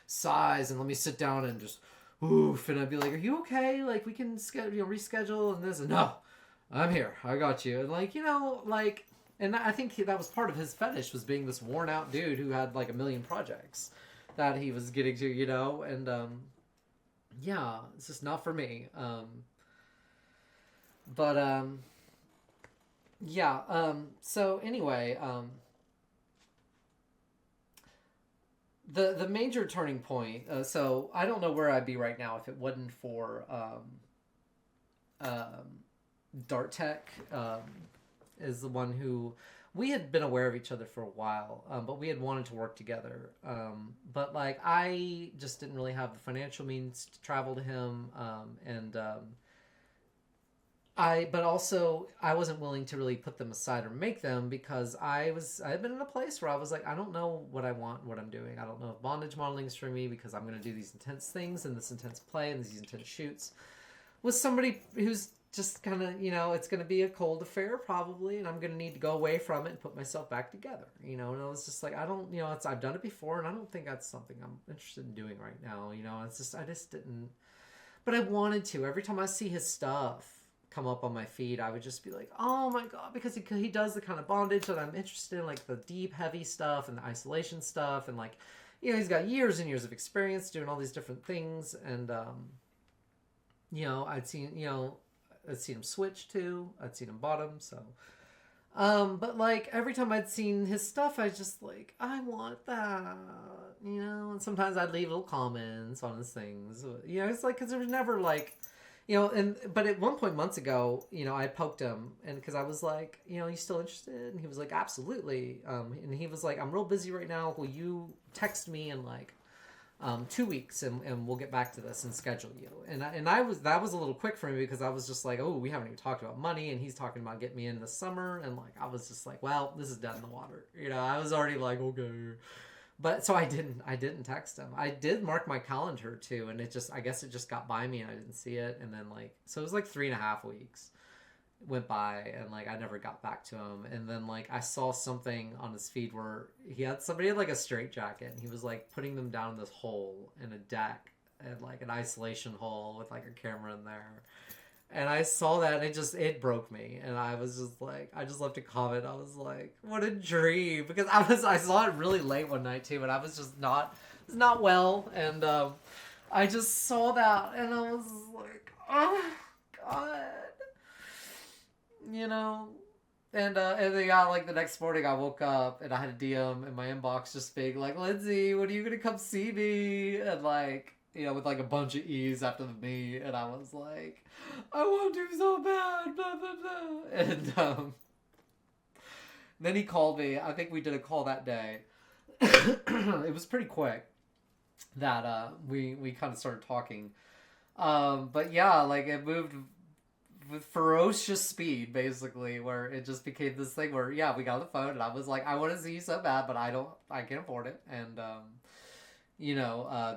sighs, and let me sit down and just oof, and I'd be like, are you okay? Like we can reschedule and this, and no, I'm here, I got you, and and I think that was part of his fetish, was being this worn out dude who had like a million projects that he was getting to, and yeah, it's just not for me. So anyway, the major turning point. So I don't know where I'd be right now if it wasn't for Dart Tech. Is the one who we had been aware of each other for a while, but we had wanted to work together. But like I just didn't really have the financial means to travel to him, but also I wasn't willing to really put them aside or make them, because I had been in a place where I was like, I don't know what I want, what I'm doing. I don't know if bondage modeling is for me, because I'm going to do these intense things and this intense play and these intense shoots with somebody who's just kind of, it's going to be a cold affair probably, and I'm going to need to go away from it and put myself back together, and I was just like, I don't, I've done it before, and I don't think that's something I'm interested in doing right now, it's just, I just didn't, but I wanted to. Every time I see his stuff come up on my feed, I would just be like, oh my God, because he does the kind of bondage that I'm interested in, like the deep, heavy stuff and the isolation stuff, and like, he's got years and years of experience doing all these different things, and, I'd seen him switch too. I'd seen him bottom, so. But like every time I'd seen his stuff, I just like, I want that, and sometimes I'd leave little comments on his things, it's like, cause there was never like, but at one point months ago, I poked him, and cause I was like, you still interested? And he was like, absolutely. And he was like, I'm real busy right now. Will you text me in like 2 weeks, and we'll get back to this and schedule you. And that was a little quick for me, because I was just like, oh, we haven't even talked about money, and he's talking about getting me in the summer, and like I was just like, well, this is dead in the water. I was already like, okay. But so I didn't text him. I did mark my calendar too, and I guess it just got by me and I didn't see it. And then like, so it was like 3.5 weeks went by, and like I never got back to him. And then like I saw something on his feed where somebody had like a straitjacket, and he was like putting them down this hole in a deck, and like an isolation hole with like a camera in there. And I saw that, and it broke me, and I was just like, I just left a comment. I was like, what a dream, because I saw it really late one night too, and I was just not well, and I just saw that, and I was like, oh God. And then like the next morning I woke up and I had a DM in my inbox just being like, Lindsay, when are you gonna come see me? And like, with like a bunch of E's after the me, and I was like, I want to so bad, blah blah blah. And then he called me. I think we did a call that day. It was pretty quick that we kind of started talking. But yeah, like it moved with ferocious speed, basically, where it just became this thing where, yeah, we got on the phone, and I was like, I want to see you so bad, but I can't afford it, and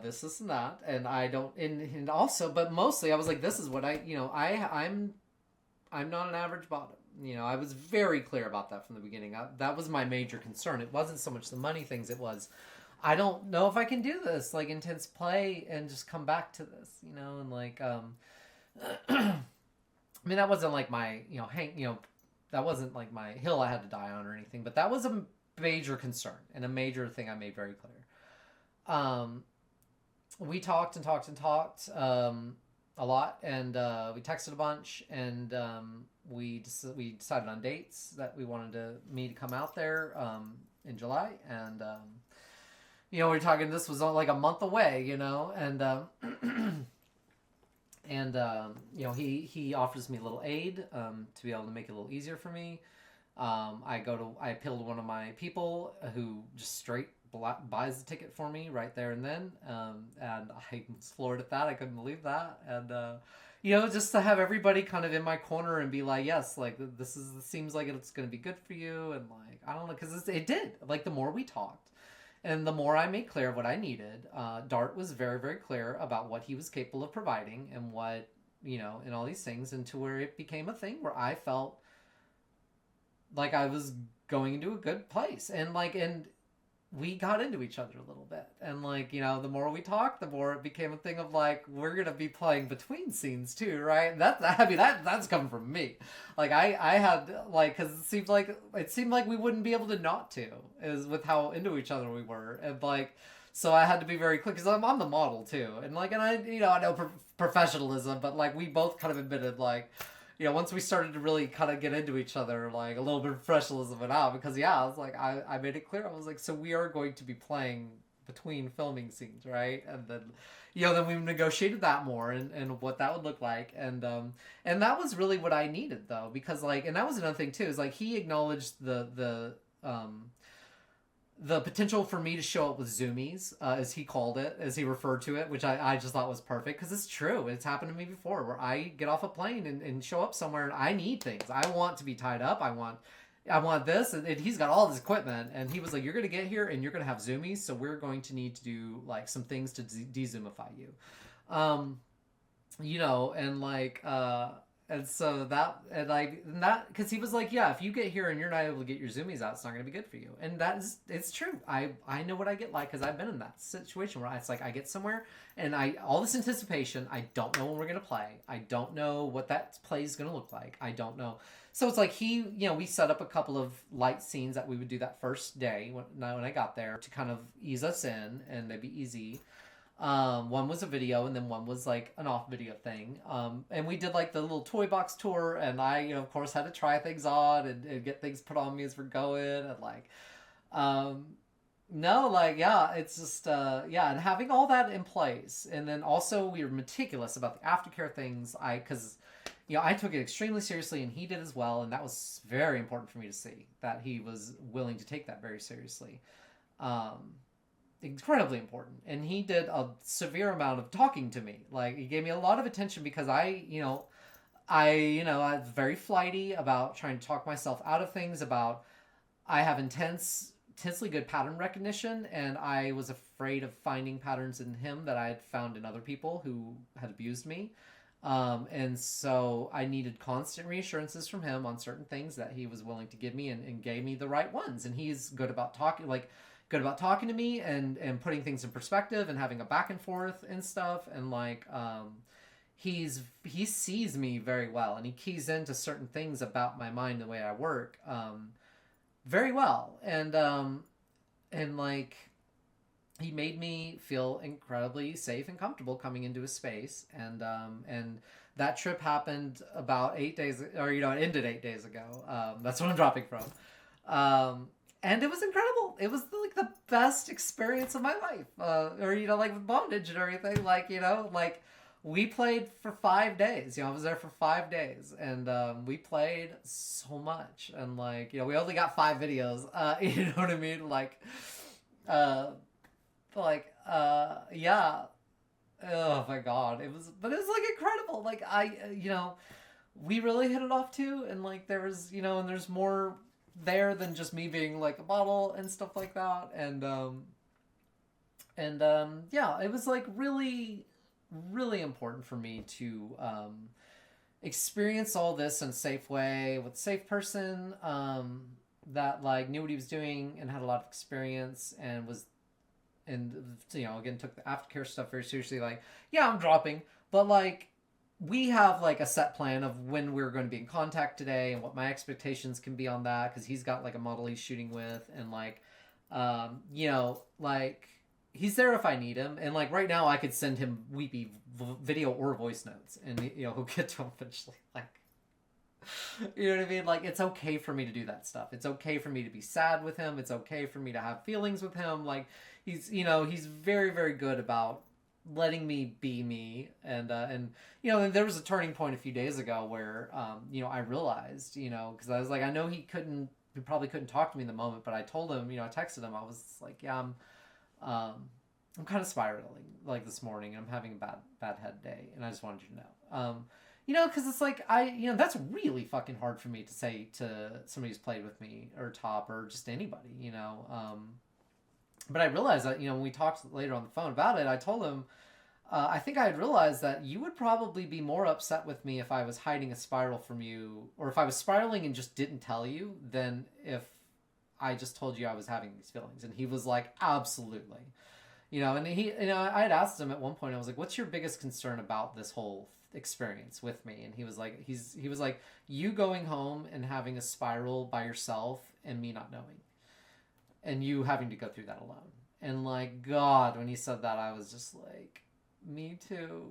this and that, and I don't, and also, but mostly, I was like, this is what I'm not an average bottom. I was very clear about that from the beginning. That was my major concern. It wasn't so much the money things. It was, I don't know if I can do this, like, intense play and just come back to this, and like, I mean, that wasn't like my, that wasn't like my hill I had to die on or anything, but that was a major concern and a major thing I made very clear. We talked and talked and talked a lot, and we texted a bunch, and we decided on dates that we wanted me to come out there in July, and we were talking. This was like a month away, and. And he offers me a little aid to be able to make it a little easier for me. I appeal to one of my people who just straight buys the ticket for me right there and then. And I was floored at that. I couldn't believe that. And just to have everybody kind of in my corner and be like, yes, like this seems like it's going to be good for you, and like I don't know, because it did. Like the more we talked. And the more I made clear what I needed, Dart was very, very clear about what he was capable of providing and what, and all these things, and to where it became a thing where I felt like I was going into a good place. And we got into each other a little bit. And the more we talked, the more it became a thing of like, we're going to be playing between scenes too, right? That's coming from me. Like I had cause it seemed like we wouldn't be able to not to, is with how into each other we were. And so I had to be very clear, cause I'm the model too. And I know professionalism, but we both kind of admitted once we started to really kind of get into each other, like a little bit of professionalism went out, because I was like, I made it clear. I was like, so we are going to be playing between filming scenes, right? And then, then we negotiated that more and what that would look like. And that was really what I needed though, because and that was another thing too, is he acknowledged the potential for me to show up with zoomies, as he called it, as he referred to it, which I just thought was perfect, because it's true. It's happened to me before, where I get off a plane and show up somewhere and I need things. I want to be tied up. I want this, and he's got all this equipment, and he was like, you're going to get here and you're going to have zoomies, so we're going to need to do some things to de-zoomify you. And so because he was like, yeah, if you get here and you're not able to get your zoomies out, it's not going to be good for you. And it's true. I know what I get like, because I've been in that situation where it's like I get somewhere and all this anticipation, I don't know when we're going to play. I don't know what that play is going to look like. I don't know. So it's like we set up a couple of light scenes that we would do that first day when I got there to kind of ease us in, and they'd be easy. One was a video, and then one was an off video thing. And we did the little toy box tour, and I, of course, had to try things on and get things put on me as we're going, and it's just, and having all that in place. And then also we were meticulous about the aftercare things. Because I took it extremely seriously, and he did as well. And that was very important for me to see, that he was willing to take that very seriously. Incredibly important. And he did a severe amount of talking to me. He gave me a lot of attention, because I was very flighty about trying to talk myself out of things, I have intensely good pattern recognition, and I was afraid of finding patterns in him that I had found in other people who had abused me. And so I needed constant reassurances from him on certain things that he was willing to give me, and gave me the right ones. And he's good about talking, to me and putting things in perspective and having a back and forth and stuff. And he sees me very well, and he keys into certain things about my mind, the way I work, very well. And he made me feel incredibly safe and comfortable coming into his space. And that trip happened about 8 days, or it ended 8 days ago. That's what I'm dropping from. and it was incredible. It was like the best experience of my life. Or like with bondage and everything. Like like we played for 5 days. I was there for 5 days, and we played so much. And like we only got 5 videos. You know what I mean? Uh, yeah. Oh my god, but it was like incredible. Like we really hit it off too, and like there was and there's more there than just me being like a bottle and stuff like that, and yeah, it was like really, really important for me to experience all this in a safe way with a safe person that like knew what he was doing and had a lot of experience and was and again took the aftercare stuff very seriously. Like, yeah, I'm dropping, but like we have like a set plan of when we're going to be in contact today and what my expectations can be on that, because he's got like a model he's shooting with, and like like he's there if I need him, and like right now I could send him weepy video or voice notes, and he'll get to them eventually. Like, you know what I mean? Like, it's okay for me to do that stuff. It's okay for me to be sad with him. It's okay for me to have feelings with him. Like, he's very, very good about letting me be me. And and there was a turning point a few days ago where I realized, because I was like, I know he probably couldn't talk to me in the moment, but I told him, I texted him, I was like, yeah, I'm kind of spiraling like this morning, and I'm having a bad head day, and I just wanted you to know. Because it's like that's really fucking hard for me to say to somebody who's played with me or Top or just anybody, But I realized that when we talked later on the phone about it, I told him I think I had realized that you would probably be more upset with me if I was hiding a spiral from you, or if I was spiraling and just didn't tell you, than if I just told you I was having these feelings. And he was like, absolutely. And he, I had asked him at one point, I was like, what's your biggest concern about this whole experience with me? And he was like, he was like, you going home and having a spiral by yourself and me not knowing, and you having to go through that alone. And like, God, when he said that, I was just like, me too,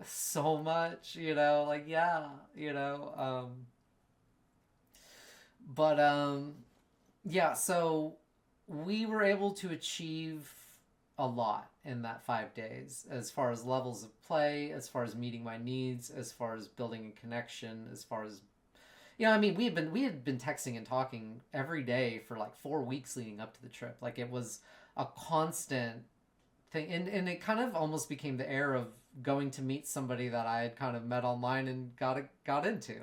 so much, like, yeah, but yeah, so we were able to achieve a lot in that 5 days, as far as levels of play, as far as meeting my needs, as far as building a connection, as far as we had been texting and talking every day for like 4 weeks leading up to the trip. Like, it was a constant thing, and it kind of almost became the air of going to meet somebody that I had kind of met online and got into,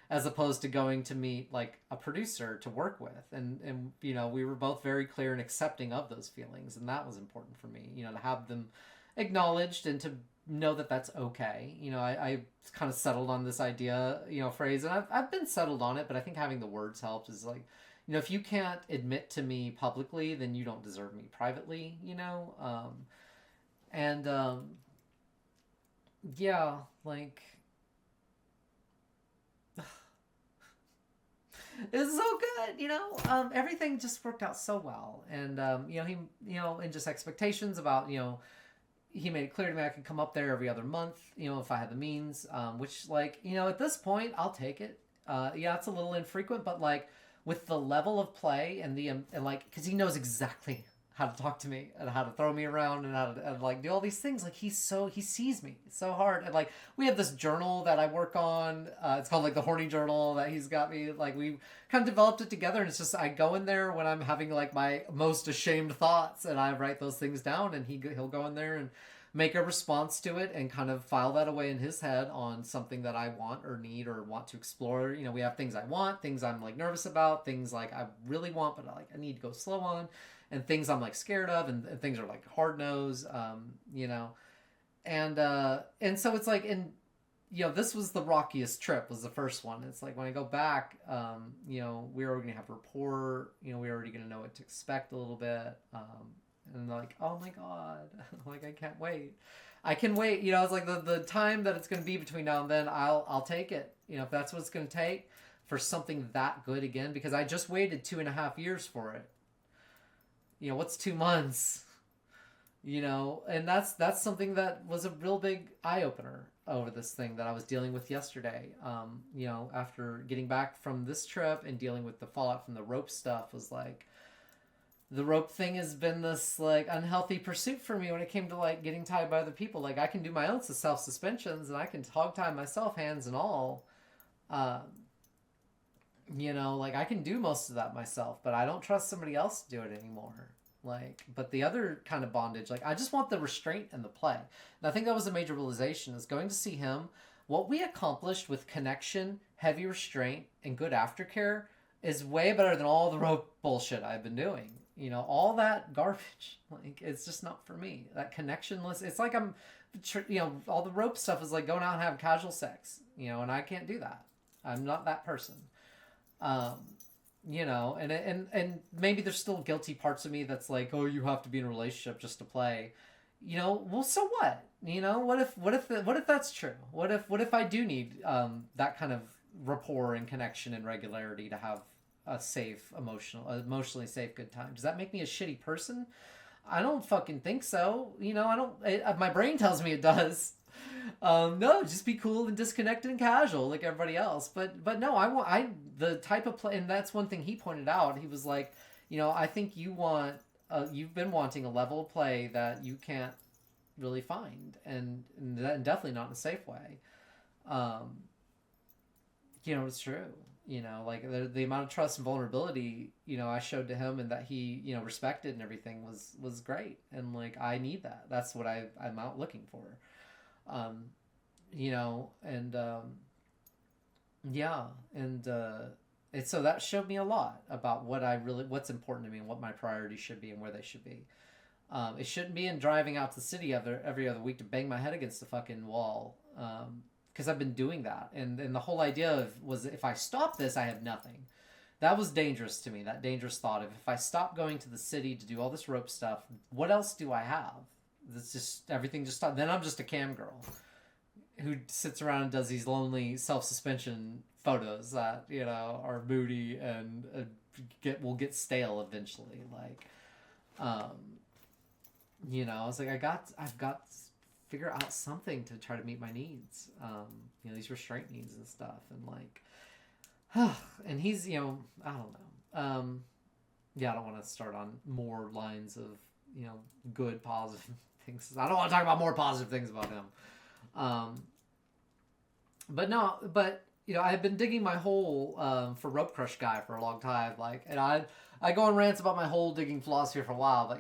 as opposed to going to meet like a producer to work with. And we were both very clear and accepting of those feelings, and that was important for me, to have them acknowledged and to know that that's okay. I kind of settled on this idea, phrase, and I've been settled on it, but I think having the words helped. Is like, if you can't admit to me publicly, then you don't deserve me privately, and yeah, like, it's so good, everything just worked out so well. And he, and just expectations about, he made it clear to me I could come up there every other month, if I had the means, which, like, at this point, I'll take it. Yeah, it's a little infrequent, but like, with the level of play and and like, because he knows exactly how to talk to me and how to throw me around and how to like do all these things. Like, he sees me so hard. And like, we have this journal that I work on. It's called like the horny journal that he's got me. Like, we kind of developed it together, and it's just, I go in there when I'm having like my most ashamed thoughts, and I write those things down, and he'll go in there and make a response to it and kind of file that away in his head on something that I want or need or want to explore. We have things I want, things I'm like nervous about, things like I really want but I need to go slow on, and things I'm like scared of, and things are like hard nose, and so it's like, and this was the rockiest trip, was the first one. It's like, when I go back, we were already gonna have rapport, we were already gonna know what to expect a little bit, and like, oh my God, like, I can't wait. I can wait. It's like the time that it's going to be between now and then, I'll take it. If that's what it's going to take for something that good again, because I just waited 2.5 years for it. What's 2 months? And that's something that was a real big eye opener over this thing that I was dealing with yesterday. After getting back from this trip and dealing with the fallout from the rope stuff, was like, the rope thing has been this like unhealthy pursuit for me when it came to like getting tied by other people. Like I can do my own self suspensions and I can hog tie myself, hands and all. Uh, like I can do most of that myself, but I don't trust somebody else to do it anymore. Like, but the other kind of bondage, like I just want the restraint and the play. And I think that was a major realization is going to see him. What we accomplished with connection, heavy restraint, and good aftercare is way better than all the rope bullshit I've been doing. All that garbage, like it's just not for me. That connectionless, it's like all the rope stuff is like going out and having casual sex, and I can't do that. I'm not that person. And maybe there's still guilty parts of me that's like, oh, you have to be in a relationship just to play. Well, so what? What if that's true? What if I do need that kind of rapport and connection and regularity to have a safe, emotionally safe good time? Does that make me a shitty person? I don't fucking think so. I don't. My brain tells me it does. No, just be cool and disconnected and casual like everybody else. But no, the type of play, and that's one thing he pointed out. He was like, I think you've been wanting a level of play that you can't really find, and definitely not in a safe way. It's true. Like the amount of trust and vulnerability, I showed to him and that he, respected and everything was great. And like, I need that. That's what I'm out looking for. So that showed me a lot about what's important to me and what my priorities should be and where they should be. It shouldn't be in driving out to the city every other week to bang my head against the fucking wall. Because I've been doing that. And the whole idea was if I stop this, I have nothing. That was dangerous to me, that dangerous thought of if I stop going to the city to do all this rope stuff, what else do I have? It's just, everything just stopped. Then I'm just a cam girl who sits around and does these lonely self-suspension photos that, are moody and will get stale eventually. Like, I was like, I've got to figure out something to try to meet my needs. These restraint needs and stuff. And like, and he's, I don't know. I don't want to start on more lines of, good, positive things. I don't want to talk about more positive things about him. But I've been digging my hole for Rope Crush Guy for a long time. Like, and I go on rants about my hole digging philosophy for a while. But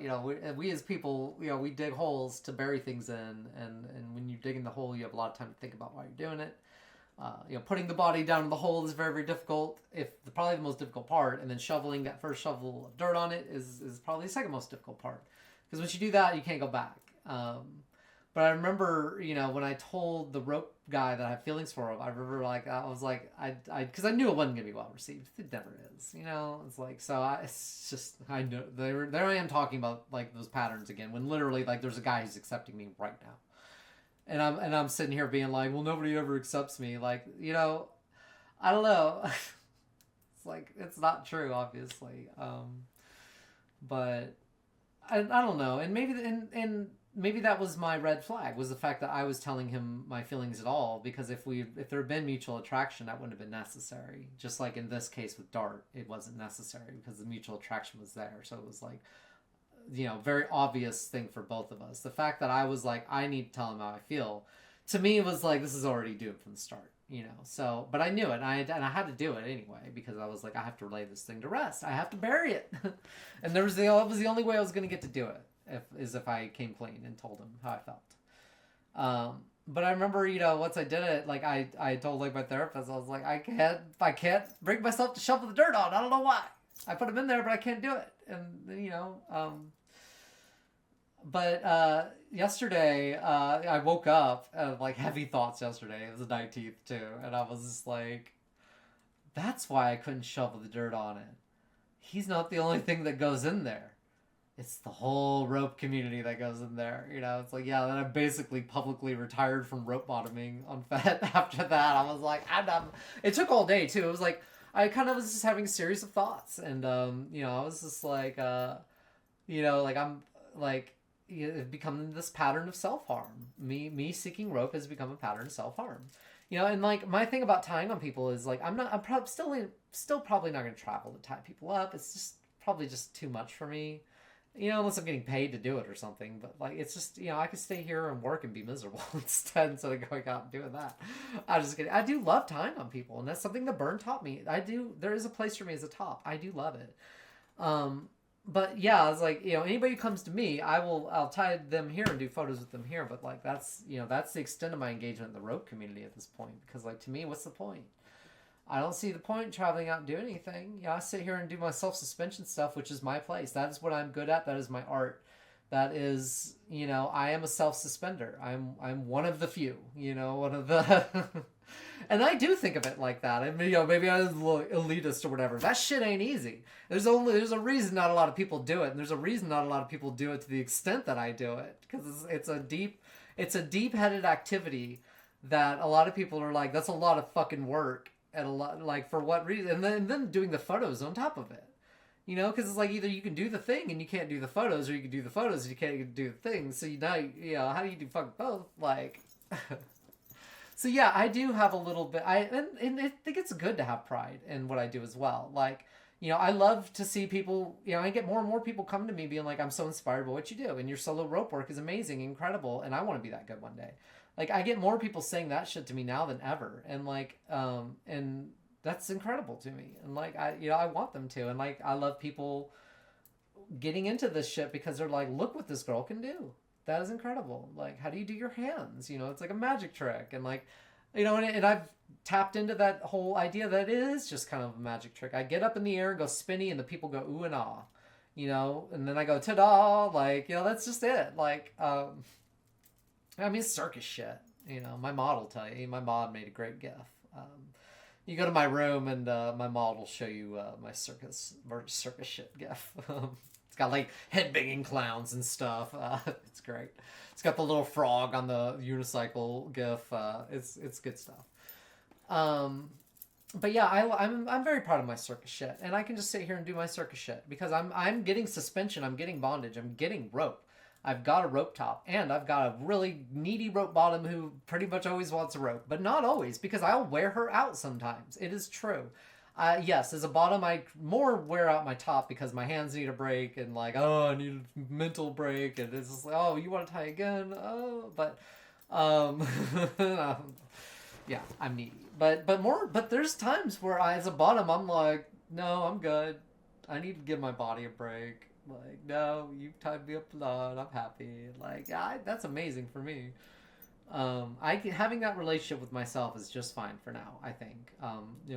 we as people, we dig holes to bury things in, and when you dig in the hole, you have a lot of time to think about why you're doing it. Putting the body down in the hole is very, very difficult. Probably the most difficult part, and then shoveling that first shovel of dirt on it is probably the second most difficult part. Because once you do that, you can't go back. But I remember, when I told the rope guy that I have feelings for him, I remember because I knew it wasn't gonna be well received. It never is, It's like it's just I know there I am talking about like those patterns again when literally like there's a guy who's accepting me right now, and I'm sitting here being like, well, nobody ever accepts me. Like I don't know. It's like it's not true, obviously. But I don't know, and maybe that was my red flag, was the fact that I was telling him my feelings at all, because if there had been mutual attraction, that wouldn't have been necessary. Just like in this case with Dart, it wasn't necessary because the mutual attraction was there. So it was like, very obvious thing for both of us. The fact that I was like, I need to tell him how I feel, to me was like, this is already doomed from the start. So, but I knew it, and I had to do it anyway, because I was like, I have to lay this thing to rest. I have to bury it. And it was the only way I was going to get to do it, if I came clean and told him how I felt. But I remember, once I did it, like I told like my therapist, I was like, I can't bring myself to shovel the dirt on. I don't know why. I put him in there, but I can't do it. And but yesterday, I woke up like heavy thoughts yesterday. It was the 19th too. And I was just like, that's why I couldn't shovel the dirt on it. He's not the only thing that goes in there. It's the whole rope community that goes in there. It's like, yeah, then I basically publicly retired from rope bottoming on FET after that. I was like, I'm done. It took all day too. It was like, I kind of was just having a series of thoughts. And, I was just like, like I'm like, it's become this pattern of self-harm. Me seeking rope has become a pattern of self-harm. And like my thing about tying on people is like, still probably not going to travel to tie people up. It's just, probably just too much for me. Unless I'm getting paid to do it or something. But like, it's just I could stay here and work and be miserable instead of going out and doing that. I'm just kidding. I do love tying on people, and that's something the burn taught me. I do. There is a place for me as a top. I do love it. But yeah, I was like, anybody who comes to me, I'll tie them here and do photos with them here. But like, that's that's the extent of my engagement in the rope community at this point. Because like, to me, what's the point? I don't see the point in traveling out and doing anything. I sit here and do my self-suspension stuff, which is my place. That is what I'm good at. That is my art. That is, I am a self-suspender. I'm one of the few, one of the... And I do think of it like that. I mean, maybe I'm a little elitist or whatever. That shit ain't easy. There's a reason not a lot of people do it, and there's a reason not a lot of people do it to the extent that I do it, because it's a deep-headed activity that a lot of people are like, that's a lot of fucking work, and a lot, like, for what reason? And then doing the photos on top of it, because it's like, either you can do the thing and you can't do the photos, or you can do the photos and you can't do the thing. So how do you do fucking both? Like. So yeah, I do have a little bit. And I think it's good to have pride in what I do as well. Like, I love to see people. I get more and more people come to me being like, "I'm so inspired by what you do, and your solo rope work is amazing, incredible, and I want to be that good one day." Like, I get more people saying that shit to me now than ever, and like, and that's incredible to me. And like, I want them to, and like, I love people getting into this shit because they're like, "Look what this girl can do. That is incredible. Like, how do you do your hands? It's like a magic trick." And like, and I've tapped into that whole idea that it is just kind of a magic trick. I get up in the air and go spinny, and the people go ooh and ah, and then I go ta-da, like, that's just it. Like, I mean, circus shit. My mod will tell you. My mod made a great gif. You go to my room, and my mod will show you my circus shit gif. It's got like head-banging clowns and stuff. It's great. It's got the little frog on the unicycle gif. It's good stuff. But yeah, I'm very proud of my circus shit, and I can just sit here and do my circus shit because I'm getting suspension, I'm getting bondage, I'm getting rope. I've got a rope top, and I've got a really needy rope bottom who pretty much always wants a rope, but not always, because I'll wear her out sometimes. It is true. Yes, as a bottom, I more wear out my top because my hands need a break, and like, oh, I need a mental break, and it's just like, oh, you want to tie again? Oh, but, yeah, I'm needy. But there's times where as a bottom, I'm like, no, I'm good. I need to give my body a break. Like, no, you tied me up a lot. I'm happy. Like, that's amazing for me. Having that relationship with myself is just fine for now, I think.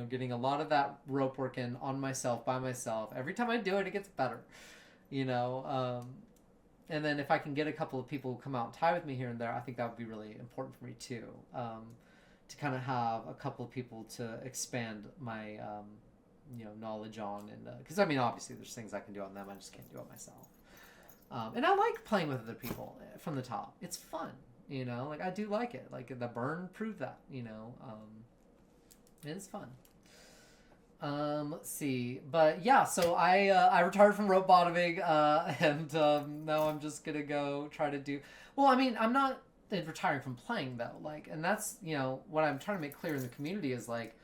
Getting a lot of that rope work in on myself, by myself. Every time I do it, it gets better. And then if I can get a couple of people who come out and tie with me here and there, I think that would be really important for me too. To kind of have a couple of people to expand my, knowledge on. And because, I mean, obviously there's things I can do on them. I just can't do it myself. And I like playing with other people from the top. It's fun. Like, I do like it. Like, the burn proved that, it is fun. Let's see. But yeah, so I retired from rope bottoming, and now I'm just gonna go try to do, well, I mean, I'm not retiring from playing though, like, and that's, what I'm trying to make clear in the community is like,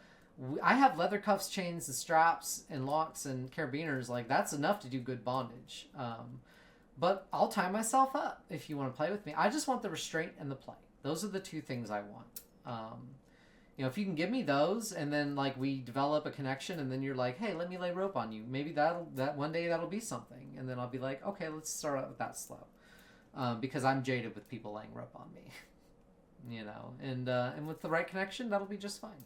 I have leather cuffs, chains, and straps, and locks, and carabiners, like, that's enough to do good bondage. But I'll tie myself up if you want to play with me. I just want the restraint and the play. Those are the two things I want. If you can give me those, and then like we develop a connection, and then you're like, hey, let me lay rope on you. Maybe that one day that'll be something, and then I'll be like, okay, let's start out with that slow, because I'm jaded with people laying rope on me, and with the right connection, that'll be just fine.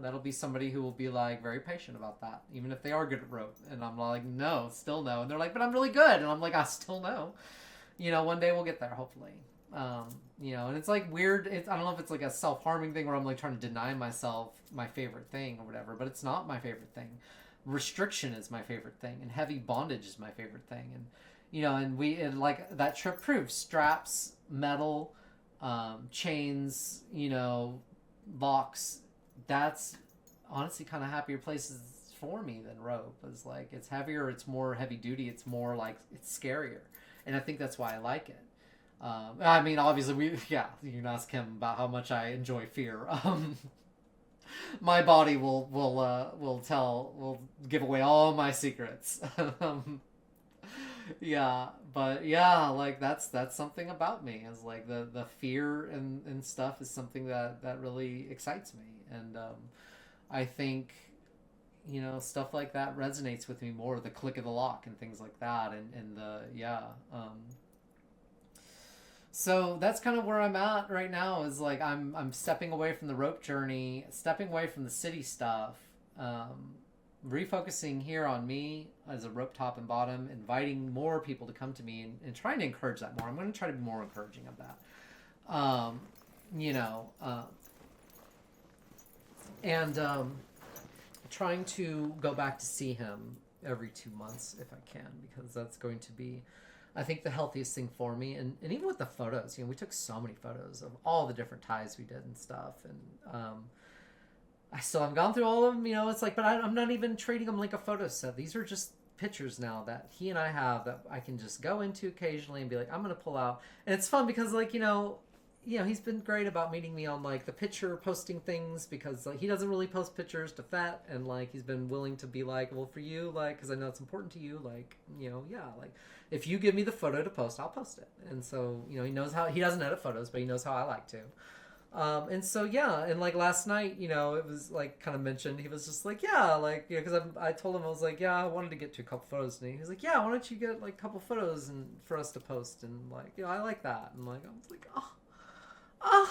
That'll be somebody who will be like very patient about that, even if they are good at rope. And I'm like, no, still no. And they're like, but I'm really good. And I'm like, I still know. One day we'll get there, hopefully. And it's like weird. I don't know if it's like a self-harming thing where I'm like trying to deny myself my favorite thing or whatever, but it's not my favorite thing. Restriction is my favorite thing, and heavy bondage is my favorite thing. And and like that trip proved, straps, metal, chains, locks, that's honestly kind of happier places for me than rope. It's like, it's heavier, it's more heavy duty, it's more like, it's scarier, and I think that's why I like it. I mean, obviously you can ask him about how much I enjoy fear. My body will give away all my secrets. Yeah, but yeah, like that's something about me, is like the fear and stuff is something that really excites me. And I think, stuff like that resonates with me more, the click of the lock and things like that. And the yeah So that's kind of where I'm at right now, is like I'm stepping away from the rope journey, stepping away from the city stuff, um, refocusing here on me as a rope top and bottom, inviting more people to come to me, and trying to encourage that more. I'm going to try to be more encouraging of that. Um, you know, and trying to go back to see him every 2 months if I can, because that's going to be, I think, the healthiest thing for me. And even with the photos, we took so many photos of all the different ties we did and stuff. And I still haven't gone through all of them. It's like, but I'm not even treating them like a photo set. These are just pictures now that he and I have that I can just go into occasionally and be like, I'm going to pull out. And it's fun because, like, he's been great about meeting me on, like, the picture posting things, because, like, he doesn't really post pictures to Fett, and, like, he's been willing to be like, well, for you, like, because I know it's important to you, like, yeah, like, if you give me the photo to post, I'll post it. And so, he knows how, he doesn't edit photos, but he knows how I like to. And so, yeah, and, like, last night, it was, like, kind of mentioned, he was just like, yeah, like, because I told him, I was like, yeah, I wanted to get to a couple photos, and he was like, yeah, why don't you get, like, a couple photos and for us to post, and, like, I like that. And, like, I was like, oh,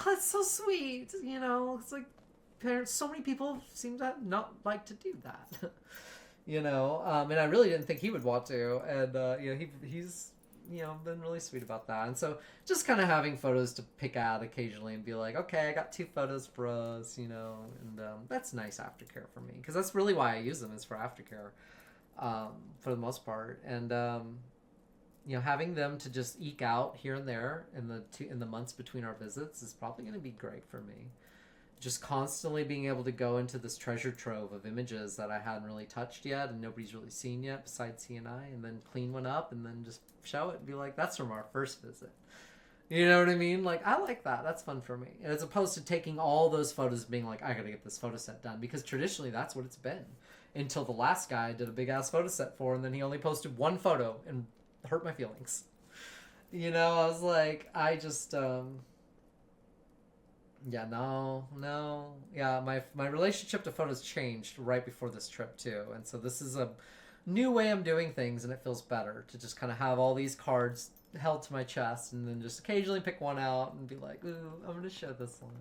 that's so sweet. It's like parents. So many people seem to not like to do that. And I really didn't think he would want to. And he's been really sweet about that. And so just kind of having photos to pick out occasionally and be like, okay, I got 2 photos for us. And that's nice aftercare for me, because that's really why I use them, is for aftercare, for the most part. And having them to just eke out here and there in the months between our visits is probably going to be great for me. Just constantly being able to go into this treasure trove of images that I hadn't really touched yet and nobody's really seen yet besides he and I, and then clean one up and then just show it and be like, that's from our first visit. You know what I mean? Like, I like that. That's fun for me. As opposed to taking all those photos and being like, I gotta get this photo set done. Because traditionally, that's what it's been. Until the last guy I did a big-ass photo set for, and then he only posted 1 photo and hurt my feelings. I was like, I just, yeah, no. Yeah, my relationship to photos changed right before this trip, too. And so this is a new way I'm doing things, and it feels better to just kind of have all these cards held to my chest and then just occasionally pick one out and be like, ooh, I'm going to show this one,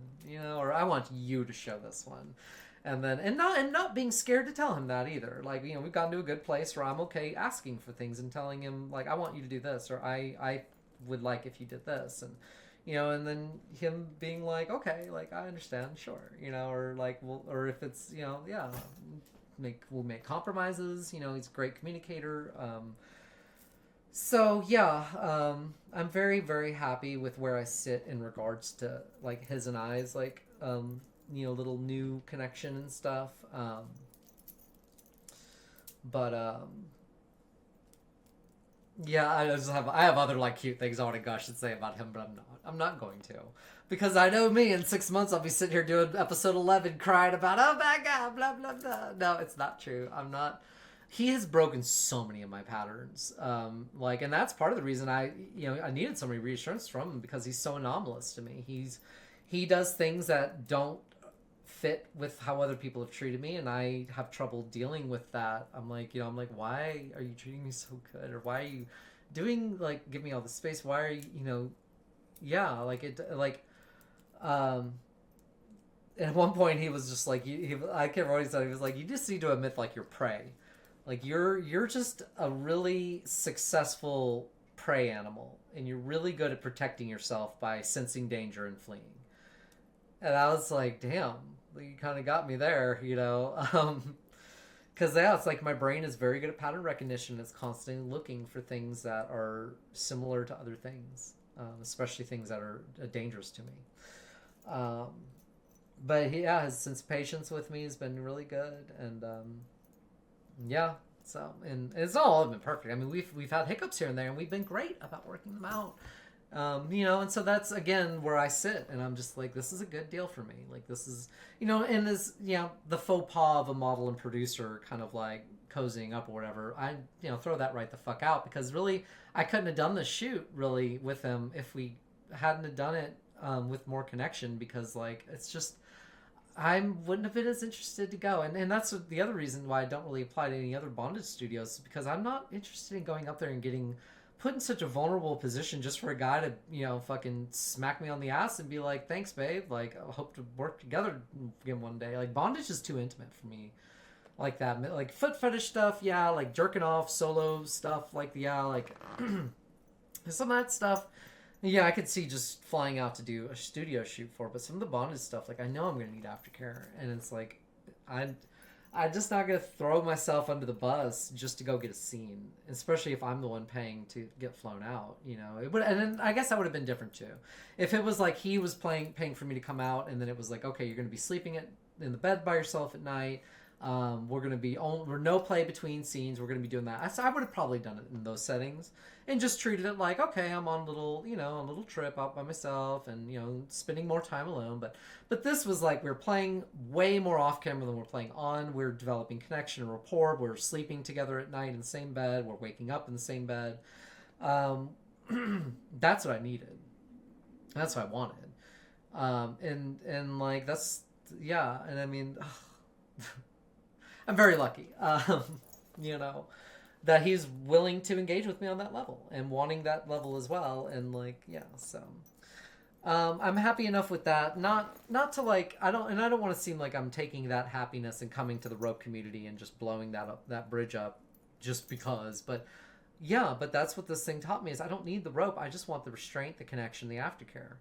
or I want you to show this one. And then, and not being scared to tell him that either. Like, we've gotten to a good place where I'm okay asking for things and telling him, like, I want you to do this, or I would like if you did this. And, and then him being like, okay, like, I understand, sure, or like, well, or if it's, yeah, we'll make compromises. He's a great communicator. So yeah, I'm very, very happy with where I sit in regards to, like, his and I's, like, little new connection and stuff. Yeah, I have other, like, cute things I want to gush and say about him, but I'm not going to, because I know me, in 6 months I'll be sitting here doing episode 11 crying about, oh my god, blah blah blah. No, it's not true. I'm not. He has broken so many of my patterns, and that's part of the reason I needed so many reassurance from him, because he's so anomalous to me. He does things that don't fit with how other people have treated me, and I have trouble dealing with that. I'm like, why are you treating me so good, or why are you doing, like, give me all the space? Why are you, yeah, like, it, like, at one point he was just like, I can't remember what he said. He was like, you just need to admit, like, you're prey. Like, you're just a really successful prey animal, and you're really good at protecting yourself by sensing danger and fleeing. And I was like, damn, you kind of got me there, because yeah, it's like my brain is very good at pattern recognition. It's constantly looking for things that are similar to other things, especially things that are dangerous to me. But yeah, his sense of patience with me has been really good, and yeah. So, and it's not all been perfect. I mean, we've had hiccups here and there, and we've been great about working them out. And so that's again where I sit, and I'm just like, this is a good deal for me. Like, this is, and this, the faux pas of a model and producer kind of like cozying up or whatever. I, throw that right the fuck out, because really, I couldn't have done the shoot really with him if we hadn't have done it with more connection, because like it's just. I wouldn't have been as interested to go. And that's the other reason why I don't really apply to any other bondage studios, is because I'm not interested in going up there and getting put in such a vulnerable position just for a guy to, fucking smack me on the ass and be like, thanks, babe. Like, I hope to work together again one day. Like, bondage is too intimate for me. Like that. Like, foot fetish stuff, yeah. Like, jerking off, solo stuff, like, yeah. Like, some of that stuff... Yeah, I could see just flying out to do a studio shoot for, but some of the bondage stuff, like, I know I'm going to need aftercare, and it's like, I'm just not going to throw myself under the bus just to go get a scene, especially if I'm the one paying to get flown out, It would, and then I guess that would have been different too. If it was like he was paying for me to come out, and then it was like, okay, you're going to be sleeping in the bed by yourself at night. We're going to be we're no play between scenes. We're going to be doing that. So I would have probably done it in those settings and just treated it like, okay, I'm on a little trip out by myself and, spending more time alone. But this was like, we were playing way more off camera than we're playing on. We're developing connection and rapport. We're sleeping together at night in the same bed. We're waking up in the same bed. That's what I needed. That's what I wanted. And like, that's, yeah. And I mean, I'm very lucky, that he's willing to engage with me on that level and wanting that level as well. And like, yeah, so I'm happy enough with that. Not to like, I don't want to seem like I'm taking that happiness and coming to the rope community and just blowing that bridge up just because. But yeah, but that's what this thing taught me, is I don't need the rope. I just want the restraint, the connection, the aftercare.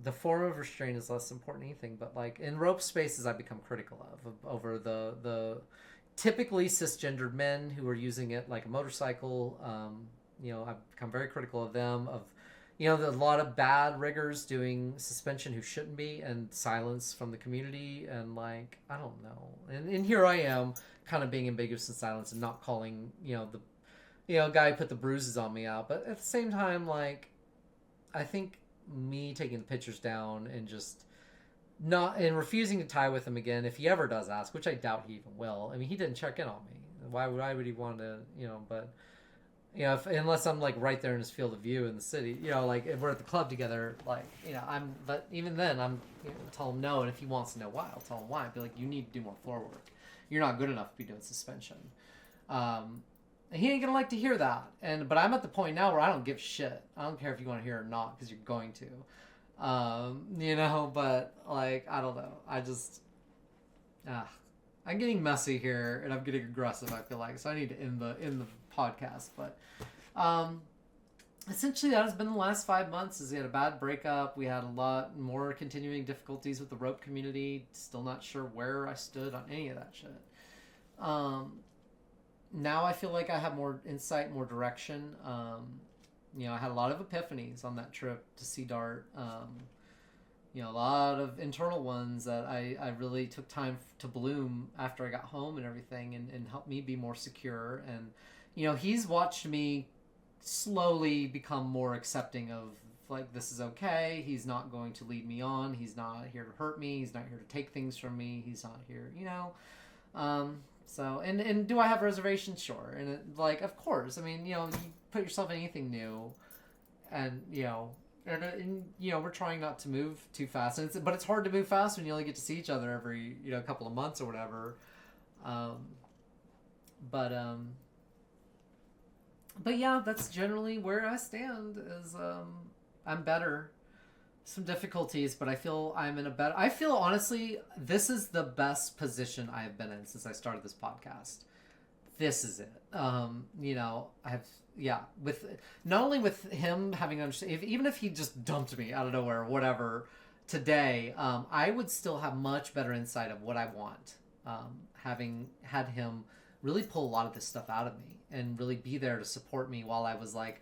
The form of restraint is less important than anything, but like in rope spaces, I become critical of over the typically cisgendered men who are using it like a motorcycle. I've become very critical of them. There's a lot of bad riggers doing suspension who shouldn't be, and silence from the community, and like, I don't know. And here I am, kind of being ambiguous in silence and not calling the guy who put the bruises on me out. But at the same time, like, I think me taking the pictures down and just refusing to tie with him again, if he ever does ask, which I doubt he even will. I mean, he didn't check in on me. Why would he want to, but unless I'm like right there in his field of view in the city, like if we're at the club together, like, but even then I'm tell him no. And if he wants to know why, I'll tell him why. I'll be like, you need to do more floor work. You're not good enough to be doing suspension. And he ain't gonna like to hear that. But I'm at the point now where I don't give shit. I don't care if you want to hear it or not, because you're going to. But like, I don't know. I just, I'm getting messy here and I'm getting aggressive, I feel like. So I need to end the podcast. But essentially that has been the last 5 months. Is we had a bad breakup. We had a lot more continuing difficulties with the rope community. Still not sure where I stood on any of that shit. Now I feel like I have more insight, more direction. I had a lot of epiphanies on that trip to see Dart. A lot of internal ones that I really took time to bloom after I got home and everything, and helped me be more secure. And, he's watched me slowly become more accepting of, like, this is okay. He's not going to lead me on. He's not here to hurt me. He's not here to take things from me. He's not here, So, and do I have reservations? Sure. And like, of course, I mean, you put yourself in anything new, and, we're trying not to move too fast, but it's hard to move fast when you only get to see each other every, couple of months or whatever. But yeah, that's generally where I stand. Is I'm better. Some difficulties, but I feel I'm in I feel, honestly, this is the best position I have been in since I started this podcast. This is it. With not only with him having understood, even if he just dumped me out of nowhere or whatever today, I would still have much better insight of what I want. Having had him really pull a lot of this stuff out of me and really be there to support me while I was like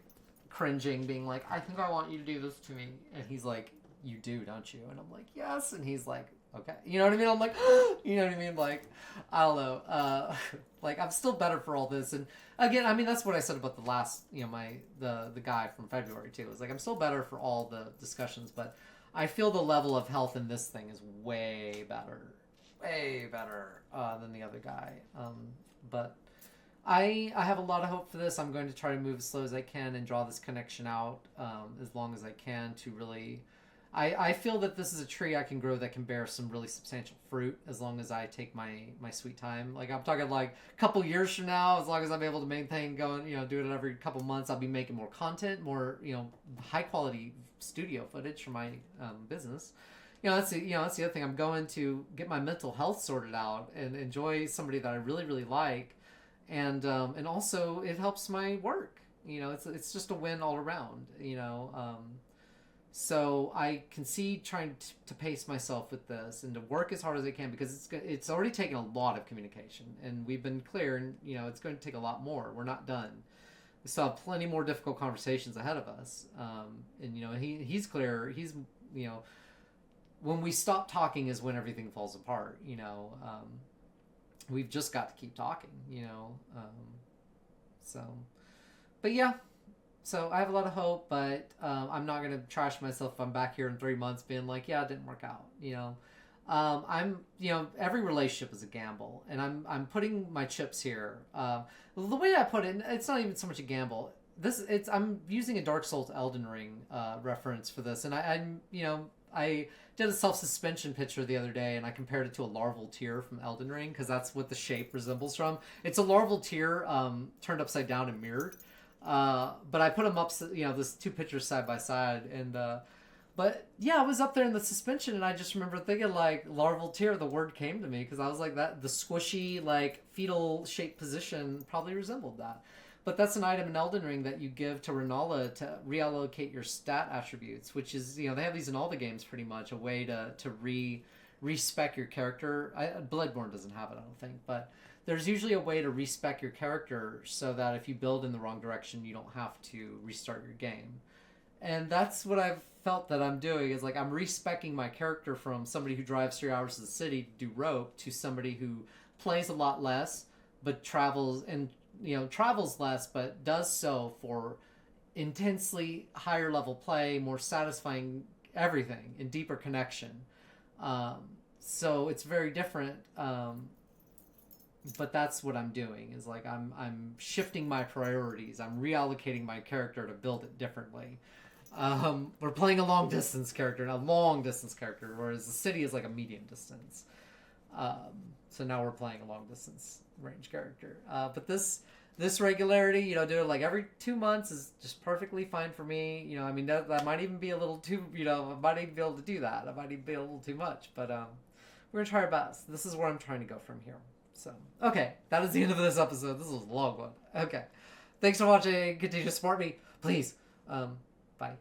cringing, being like, I think I want you to do this to me. And he's like, you do, don't you? And I'm like, yes. And he's like, okay. You know what I mean? I'm like, you know what I mean? Like, I don't know. Like, I'm still better for all this. And again, I mean, that's what I said about the last, the guy from February too. It's like, I'm still better for all the discussions, but I feel the level of health in this thing is way better than the other guy. But I have a lot of hope for this. I'm going to try to move as slow as I can and draw this connection out as long as I can to really. I feel that this is a tree I can grow that can bear some really substantial fruit as long as I take my sweet time. Like, I'm talking like a couple years from now, as long as I'm able to maintain going, do it every couple months, I'll be making more content, more, high quality studio footage for my business. That's the other thing. I'm going to get my mental health sorted out and enjoy somebody that I really, really like. And also it helps my work. It's just a win all around, so I can see trying to pace myself with this and to work as hard as I can, because it's already taken a lot of communication, and we've been clear, and it's going to take a lot more. We're not done. We still have plenty more difficult conversations ahead of us. And he's clear. He's when we stop talking is when everything falls apart. We've just got to keep talking. So, but yeah. So I have a lot of hope, but I'm not going to trash myself if I'm back here in 3 months being like, yeah, it didn't work out. Every relationship is a gamble, and I'm putting my chips here. The way I put it, it's not even so much a gamble. I'm using a Dark Souls Elden Ring reference for this, and I did a self-suspension picture the other day, and I compared it to a larval tear from Elden Ring, because that's what the shape resembles from. It's a larval tear turned upside down and mirrored. But I put them up, this two pictures side by side, and but yeah, I was up there in the suspension, and I just remember thinking like larval tear. The word came to me because I was like, that the squishy like fetal shaped position probably resembled that. But that's an item in Elden Ring that you give to Renala to reallocate your stat attributes, which is they have these in all the games pretty much, a way to respec your character. Bloodborne doesn't have it, I don't think, but there's usually a way to respec your character so that if you build in the wrong direction, you don't have to restart your game. And that's what I've felt that I'm doing, is like I'm respecking my character from somebody who drives 3 hours to the city to do rope to somebody who plays a lot less but travels less but does so for intensely higher level play, more satisfying everything, and deeper connection. So it's very different. But that's what I'm doing, is like I'm shifting my priorities. I'm reallocating my character to build it differently. We're playing a long distance character, whereas the city is like a medium distance. So now we're playing a long distance range character. But this regularity, doing it like every 2 months is just perfectly fine for me. That might even be a little too, I might even be able to do that. I might even be a little too much, but we're gonna try our best. This is where I'm trying to go from here. So, okay, that is the end of this episode. This was a long one. Okay. Thanks for watching. Continue to support me. Please. Bye.